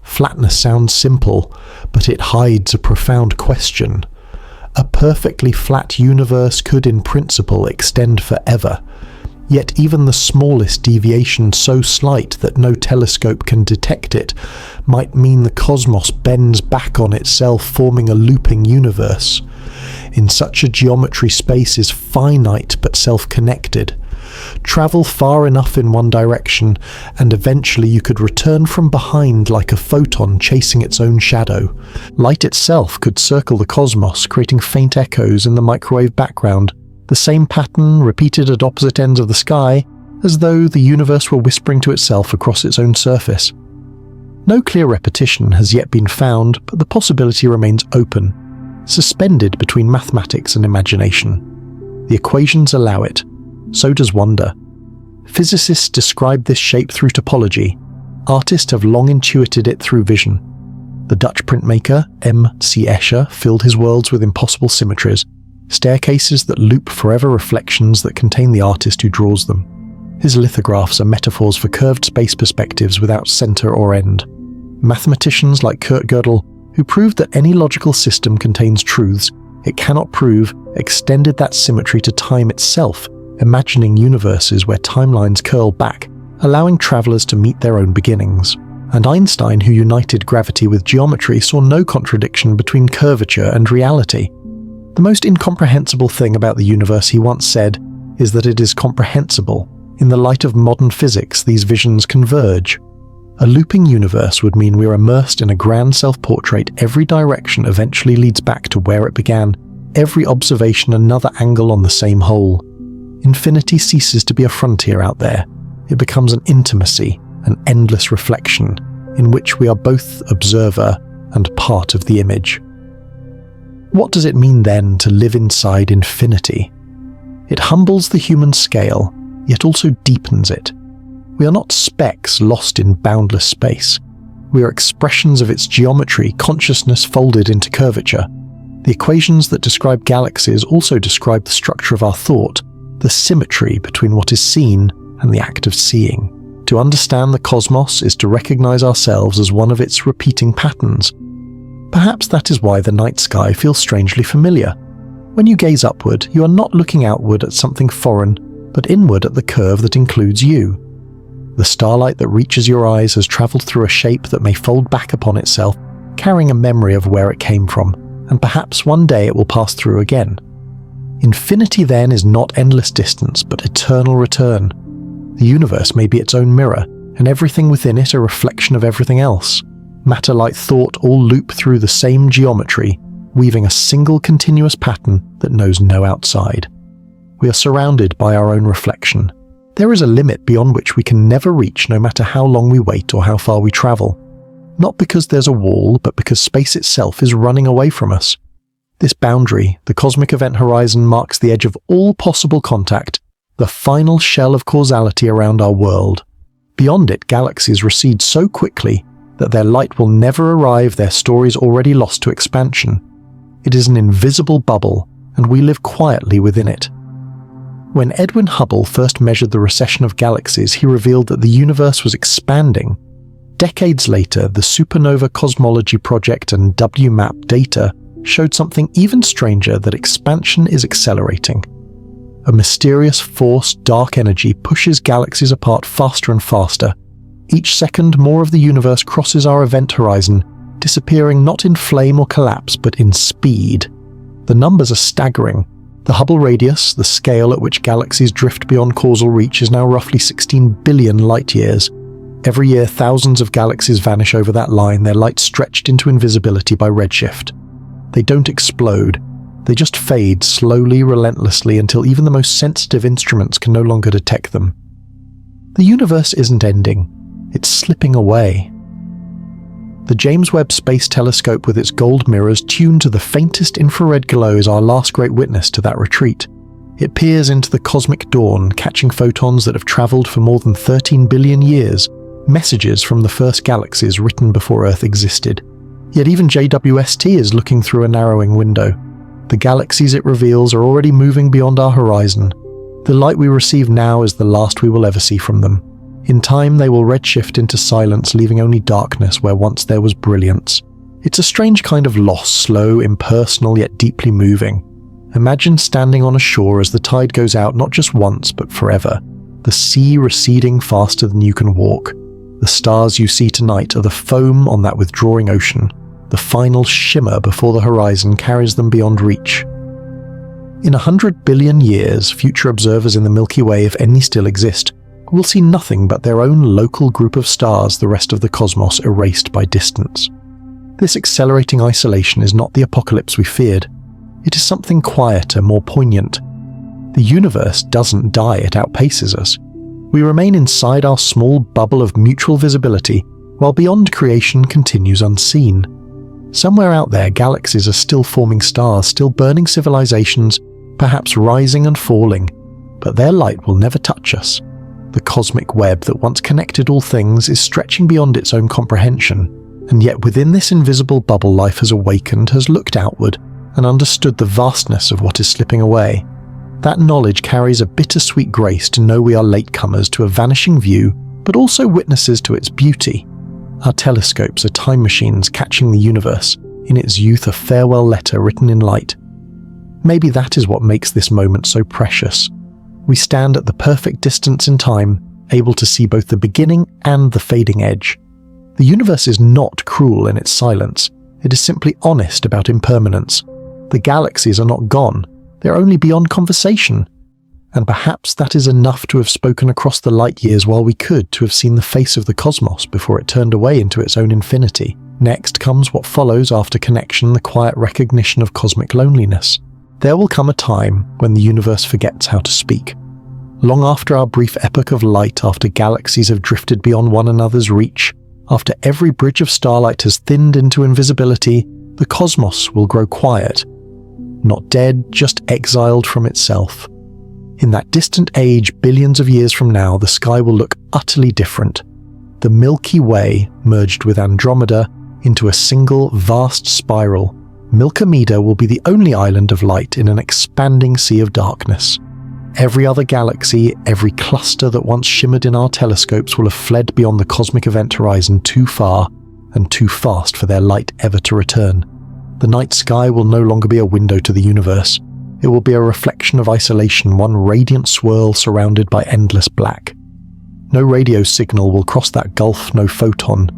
Speaker 1: Flatness sounds simple, but it hides a profound question. A perfectly flat universe could in principle extend forever, yet even the smallest deviation so slight that no telescope can detect it might mean the cosmos bends back on itself, forming a looping universe. In such a geometry, space is finite but self-connected. Travel far enough in one direction, and eventually you could return from behind like a photon chasing its own shadow. Light itself could circle the cosmos, creating faint echoes in the microwave background, the same pattern repeated at opposite ends of the sky, as though the universe were whispering to itself across its own surface. No clear repetition has yet been found, but the possibility remains open, suspended between mathematics and imagination. The equations allow it. So does wonder. Physicists describe this shape through topology. Artists have long intuited it through vision. The Dutch printmaker M.C. Escher filled his worlds with impossible symmetries, staircases that loop forever reflections that contain the artist who draws them. His lithographs are metaphors for curved space perspectives without center or end. Mathematicians like Kurt Gödel, who proved that any logical system contains truths it cannot prove, extended that symmetry to time itself, imagining universes where timelines curl back, allowing travelers to meet their own beginnings. And Einstein, who united gravity with geometry, saw no contradiction between curvature and reality. The most incomprehensible thing about the universe, he once said, is that it is comprehensible. In the light of modern physics, these visions converge. A looping universe would mean we're immersed in a grand self-portrait. Every direction eventually leads back to where it began, every observation another angle on the same whole. Infinity ceases to be a frontier out there. It becomes an intimacy, an endless reflection. in which we are both observer and part of the image. What does it mean then to live inside infinity? It humbles the human scale, yet also deepens it. We are not specks lost in boundless space. We are expressions of its geometry, consciousness folded into curvature. The equations that describe galaxies also describe the structure of our thought, the symmetry between what is seen and the act of seeing. To understand the cosmos is to recognize ourselves as one of its repeating patterns. Perhaps that is why the night sky feels strangely familiar. When you gaze upward, you are not looking outward at something foreign, but inward at the curve that includes you. The starlight that reaches your eyes has traveled through a shape that may fold back upon itself, carrying a memory of where it came from, and perhaps one day it will pass through again. Infinity then is not endless distance, but eternal return. The universe may be its own mirror, and everything within it a reflection of everything else. Matter, light, thought all loop through the same geometry, weaving a single continuous pattern that knows no outside. We are surrounded by our own reflection. There is a limit beyond which we can never reach, no matter how long we wait or how far we travel. Not because there's a wall, but because space itself is running away from us. This boundary, the cosmic event horizon, marks the edge of all possible contact, the final shell of causality around our world. Beyond it, galaxies recede so quickly that their light will never arrive, their stories already lost to expansion. It is an invisible bubble, and we live quietly within it. When Edwin Hubble first measured the recession of galaxies, he revealed that the universe was expanding. Decades later, the Supernova Cosmology Project and WMAP data showed something even stranger, that expansion is accelerating. A mysterious force, dark energy, pushes galaxies apart faster and faster. Each second, more of the universe crosses our event horizon, disappearing not in flame or collapse, but in speed. The numbers are staggering. The Hubble radius, the scale at which galaxies drift beyond causal reach, is now roughly 16 billion light-years. Every year, thousands of galaxies vanish over that line, their light stretched into invisibility by redshift. They don't explode. They just fade slowly, relentlessly, until even the most sensitive instruments can no longer detect them. The universe isn't ending. It's slipping away. The James Webb Space Telescope, with its gold mirrors tuned to the faintest infrared glow, is our last great witness to that retreat. It peers into the cosmic dawn, catching photons that have traveled for more than 13 billion years, messages from the first galaxies written before Earth existed. Yet even JWST is looking through a narrowing window. The galaxies it reveals are already moving beyond our horizon. The light we receive now is the last we will ever see from them. In time, they will redshift into silence, leaving only darkness where once there was brilliance. It's a strange kind of loss, slow, impersonal, yet deeply moving. Imagine standing on a shore as the tide goes out not just once, but forever. The sea receding faster than you can walk. The stars you see tonight are the foam on that withdrawing ocean. The final shimmer before the horizon carries them beyond reach. In 100 billion years, future observers in the Milky Way, if any still exist, will see nothing but their own local group of stars, the rest of the cosmos erased by distance. This accelerating isolation is not the apocalypse we feared. It is something quieter, more poignant. The universe doesn't die, it outpaces us. We remain inside our small bubble of mutual visibility, while beyond creation continues unseen. Somewhere out there, galaxies are still forming stars, still burning civilizations, perhaps rising and falling, but their light will never touch us. The cosmic web that once connected all things is stretching beyond its own comprehension, and yet within this invisible bubble life has awakened, has looked outward, and understood the vastness of what is slipping away. That knowledge carries a bittersweet grace to know we are latecomers to a vanishing view, but also witnesses to its beauty. Our telescopes are time machines catching the universe, in its youth a farewell letter written in light. Maybe that is what makes this moment so precious. We stand at the perfect distance in time, able to see both the beginning and the fading edge. The universe is not cruel in its silence. It is simply honest about impermanence. The galaxies are not gone. They are only beyond conversation. And perhaps that is enough to have spoken across the light years while we could, to have seen the face of the cosmos before it turned away into its own infinity. Next comes what follows after connection, the quiet recognition of cosmic loneliness. There will come a time when the universe forgets how to speak. Long after our brief epoch of light, after galaxies have drifted beyond one another's reach, After every bridge of starlight has thinned into invisibility, the cosmos will grow quiet. Not dead, just exiled from itself. In that distant age, billions of years from now, the sky will look utterly different. The Milky Way merged with Andromeda into a single vast spiral. Milkomeda will be the only island of light in an expanding sea of darkness. Every other galaxy, every cluster that once shimmered in our telescopes will have fled beyond the cosmic event horizon too far and too fast for their light ever to return. The night sky will no longer be a window to the universe. It will be a reflection of isolation, one radiant swirl surrounded by endless black. No radio signal will cross that gulf, no photon,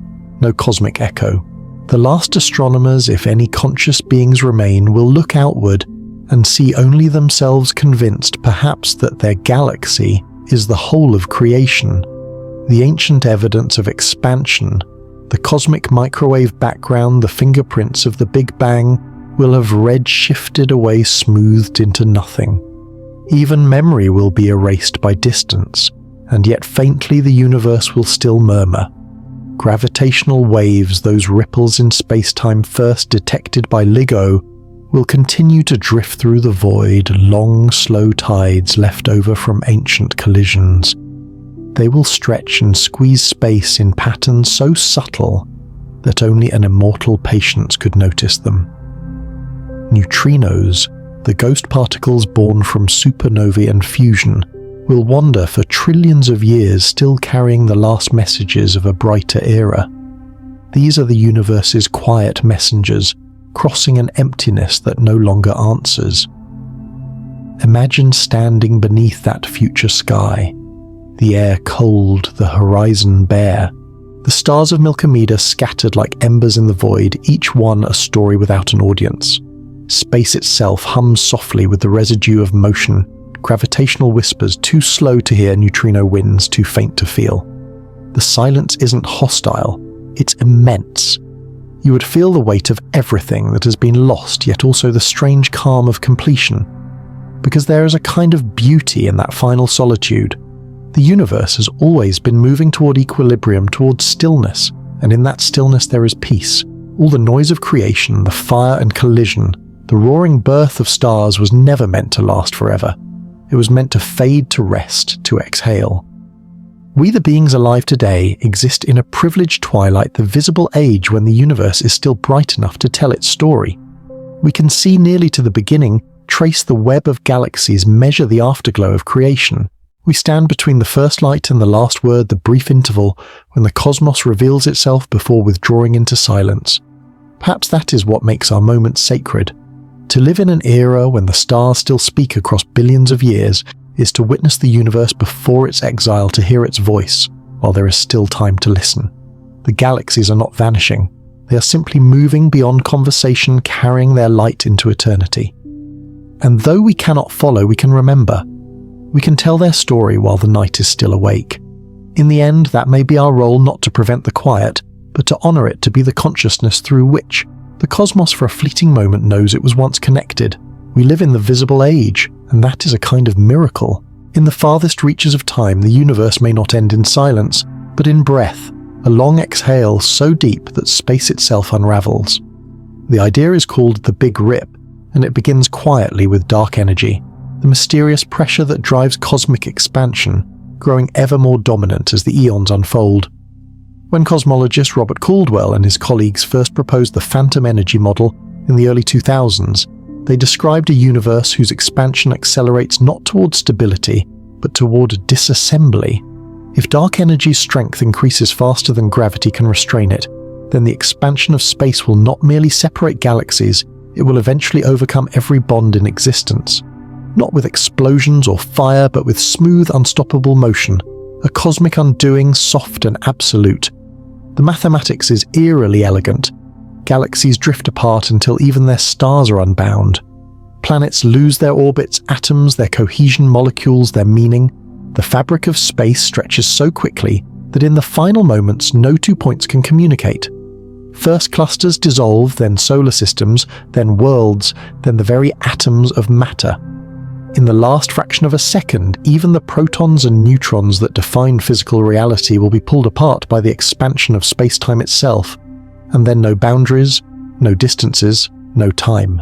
Speaker 1: no cosmic echo. The last astronomers, if any conscious beings remain, will look outward and see only themselves convinced perhaps that their galaxy is the whole of creation, the ancient evidence of expansion. The cosmic microwave background, the fingerprints of the Big Bang, will have red-shifted away, smoothed into nothing. Even memory will be erased by distance, and yet faintly the universe will still murmur. Gravitational waves, those ripples in space-time first detected by LIGO, will continue to drift through the void, long, slow tides left over from ancient collisions. They will stretch and squeeze space in patterns so subtle that only an immortal patience could notice them. Neutrinos, the ghost particles born from supernovae and fusion, will wander for trillions of years, still carrying the last messages of a brighter era. These are the universe's quiet messengers, crossing an emptiness that no longer answers. Imagine standing beneath that future sky. The air cold, the horizon bare. The stars of Milkomeda scattered like embers in the void, each one a story without an audience. Space itself hums softly with the residue of motion, gravitational whispers too slow to hear, neutrino winds too faint to feel. The silence isn't hostile, it's immense. You would feel the weight of everything that has been lost, yet also the strange calm of completion. Because there is a kind of beauty in that final solitude. The universe has always been moving toward equilibrium, toward stillness, and in that stillness there is peace. All the noise of creation, the fire and collision, the roaring birth of stars was never meant to last forever. It was meant to fade, to rest, to exhale. We, the beings alive today, exist in a privileged twilight, the visible age when the universe is still bright enough to tell its story. We can see nearly to the beginning, trace the web of galaxies, measure the afterglow of creation. We stand between the first light and the last word, the brief interval when the cosmos reveals itself before withdrawing into silence. Perhaps that is what makes our moments sacred. To live in an era when the stars still speak across billions of years is to witness the universe before its exile, to hear its voice while there is still time to listen. The galaxies are not vanishing. They are simply moving beyond conversation, carrying their light into eternity. And though we cannot follow, we can remember. We can tell their story while the night is still awake. In the end, that may be our role, not to prevent the quiet, but to honor it, to be the consciousness through which the cosmos for a fleeting moment knows it was once connected. We live in the visible age, and that is a kind of miracle. In the farthest reaches of time, the universe may not end in silence, but in breath, a long exhale so deep that space itself unravels. The idea is called the Big Rip, and it begins quietly with dark energy, the mysterious pressure that drives cosmic expansion, growing ever more dominant as the eons unfold. When cosmologist Robert Caldwell and his colleagues first proposed the phantom energy model in the early 2000s, they described a universe whose expansion accelerates not toward stability, but toward disassembly. If dark energy's strength increases faster than gravity can restrain it, then the expansion of space will not merely separate galaxies, it will eventually overcome every bond in existence. Not with explosions or fire, but with smooth, unstoppable motion, a cosmic undoing, soft and absolute. The mathematics is eerily elegant. Galaxies drift apart until even their stars are unbound. Planets lose their orbits, atoms, their cohesion, molecules, their meaning. The fabric of space stretches so quickly that in the final moments no 2 points can communicate. First clusters dissolve, then solar systems, then worlds, then the very atoms of matter. In the last fraction of a second, even the protons and neutrons that define physical reality will be pulled apart by the expansion of space-time itself, and then no boundaries, no distances, no time.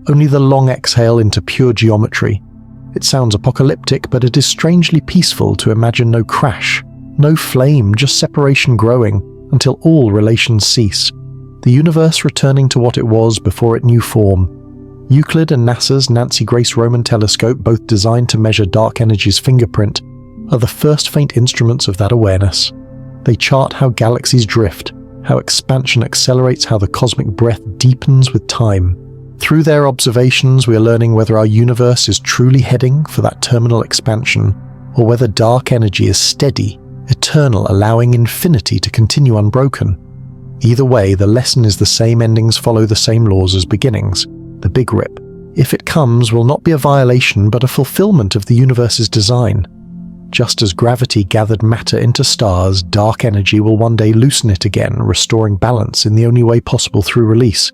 Speaker 1: Only the long exhale into pure geometry. It sounds apocalyptic, but it is strangely peaceful to imagine no crash, no flame, just separation growing until all relations cease. The universe returning to what it was before it knew form. Euclid and NASA's Nancy Grace Roman telescope, both designed to measure dark energy's fingerprint, are the first faint instruments of that awareness. They chart how galaxies drift, how expansion accelerates, how the cosmic breath deepens with time. Through their observations, we are learning whether our universe is truly heading for that terminal expansion, or whether dark energy is steady, eternal, allowing infinity to continue unbroken. Either way, the lesson is the same: endings follow the same laws as beginnings. The Big Rip, if it comes, will not be a violation but a fulfillment of the universe's design. Just as gravity gathered matter into stars, dark energy will one day loosen it again, restoring balance in the only way possible through release.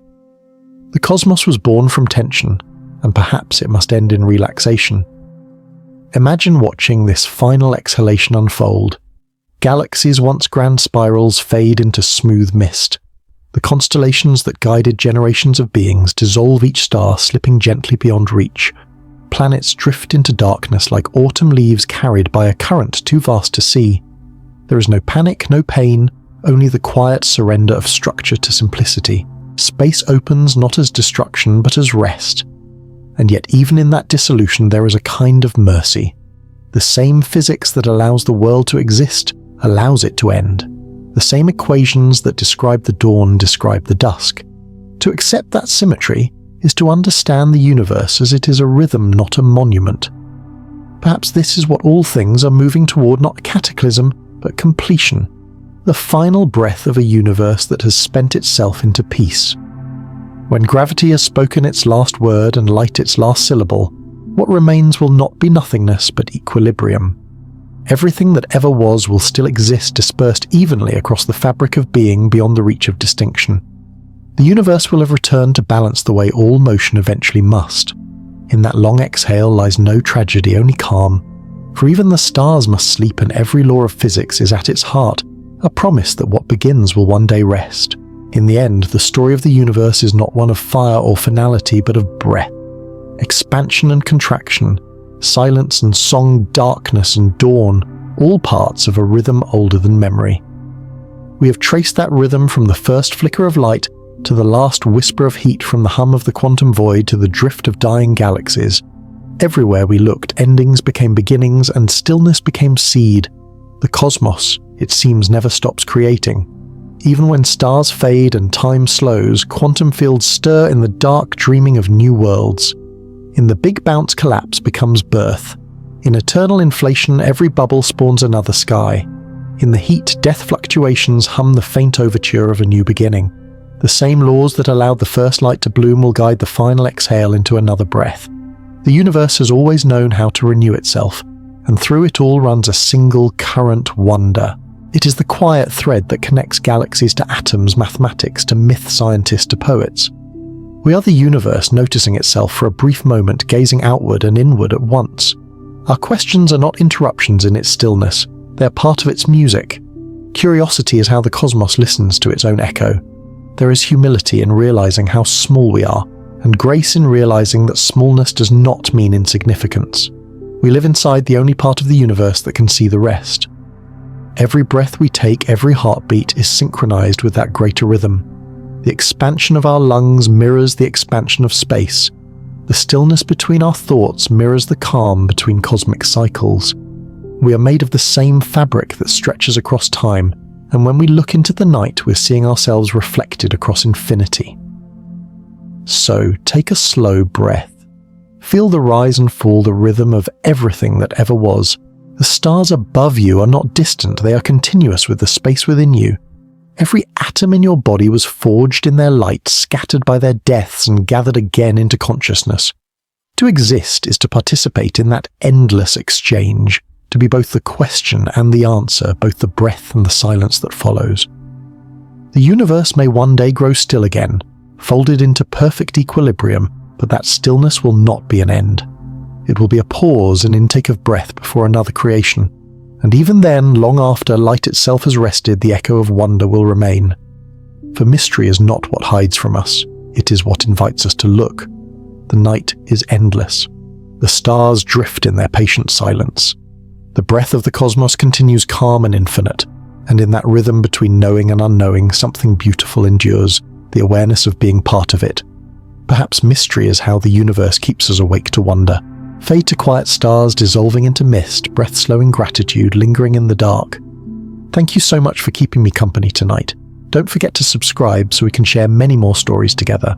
Speaker 1: The cosmos was born from tension, and perhaps it must end in relaxation. Imagine watching this final exhalation unfold. Galaxies, once grand spirals, fade into smooth mist. The constellations that guided generations of beings dissolve, each star slipping gently beyond reach. Planets drift into darkness like autumn leaves carried by a current too vast to see. There is no panic, no pain, only the quiet surrender of structure to simplicity. Space opens not as destruction but as rest. And yet even in that dissolution there is a kind of mercy. The same physics that allows the world to exist allows it to end. The same equations that describe the dawn describe the dusk. To accept that symmetry is to understand the universe as it is a rhythm, not a monument. Perhaps this is what all things are moving toward, not cataclysm, but completion. The final breath of a universe that has spent itself into peace. When gravity has spoken its last word and light its last syllable, what remains will not be nothingness but equilibrium. Everything that ever was will still exist, dispersed evenly across the fabric of being beyond the reach of distinction. The universe will have returned to balance the way all motion eventually must. In that long exhale lies no tragedy, only calm. For even the stars must sleep, and every law of physics is at its heart a promise that what begins will one day rest. In the end, the story of the universe is not one of fire or finality, but of breath, expansion and contraction, silence and song, darkness and dawn, all parts of a rhythm older than memory. We have traced that rhythm from the first flicker of light to the last whisper of heat, from the hum of the quantum void to the drift of dying galaxies. Everywhere we looked, endings became beginnings and stillness became seed. The cosmos, it seems, never stops creating. Even when stars fade and time slows, quantum fields stir in the dark, dreaming of new worlds. In the Big Bounce, collapse becomes birth. In eternal inflation, every bubble spawns another sky. In the heat, death fluctuations hum the faint overture of a new beginning. The same laws that allowed the first light to bloom will guide the final exhale into another breath. The universe has always known how to renew itself, and through it all runs a single current wonder. It is the quiet thread that connects galaxies to atoms, mathematics to myth scientists to poets. We are the universe noticing itself for a brief moment, gazing outward and inward at once. Our questions are not interruptions in its stillness, they are part of its music. Curiosity is how the cosmos listens to its own echo. There is humility in realizing how small we are, and grace in realizing that smallness does not mean insignificance. We live inside the only part of the universe that can see the rest. Every breath we take, every heartbeat is synchronized with that greater rhythm. The expansion of our lungs mirrors the expansion of space. The stillness between our thoughts mirrors the calm between cosmic cycles. We are made of the same fabric that stretches across time, and when we look into the night, we're seeing ourselves reflected across infinity. So, take a slow breath. Feel the rise and fall, the rhythm of everything that ever was. The stars above you are not distant, they are continuous with the space within you. Every atom in your body was forged in their light, scattered by their deaths and gathered again into consciousness. To exist is to participate in that endless exchange, to be both the question and the answer, both the breath and the silence that follows. The universe may one day grow still again, folded into perfect equilibrium, but that stillness will not be an end. It will be a pause, an intake of breath before another creation. And even then, long after light itself has rested, the echo of wonder will remain. For mystery is not what hides from us, it is what invites us to look. The night is endless. The stars drift in their patient silence. The breath of the cosmos continues calm and infinite, and in that rhythm between knowing and unknowing, something beautiful endures, the awareness of being part of it. Perhaps mystery is how the universe keeps us awake to wonder. Fade to quiet stars dissolving into mist, breath-slowing gratitude lingering in the dark. Thank you so much for keeping me company tonight. Don't forget to subscribe so we can share many more stories together.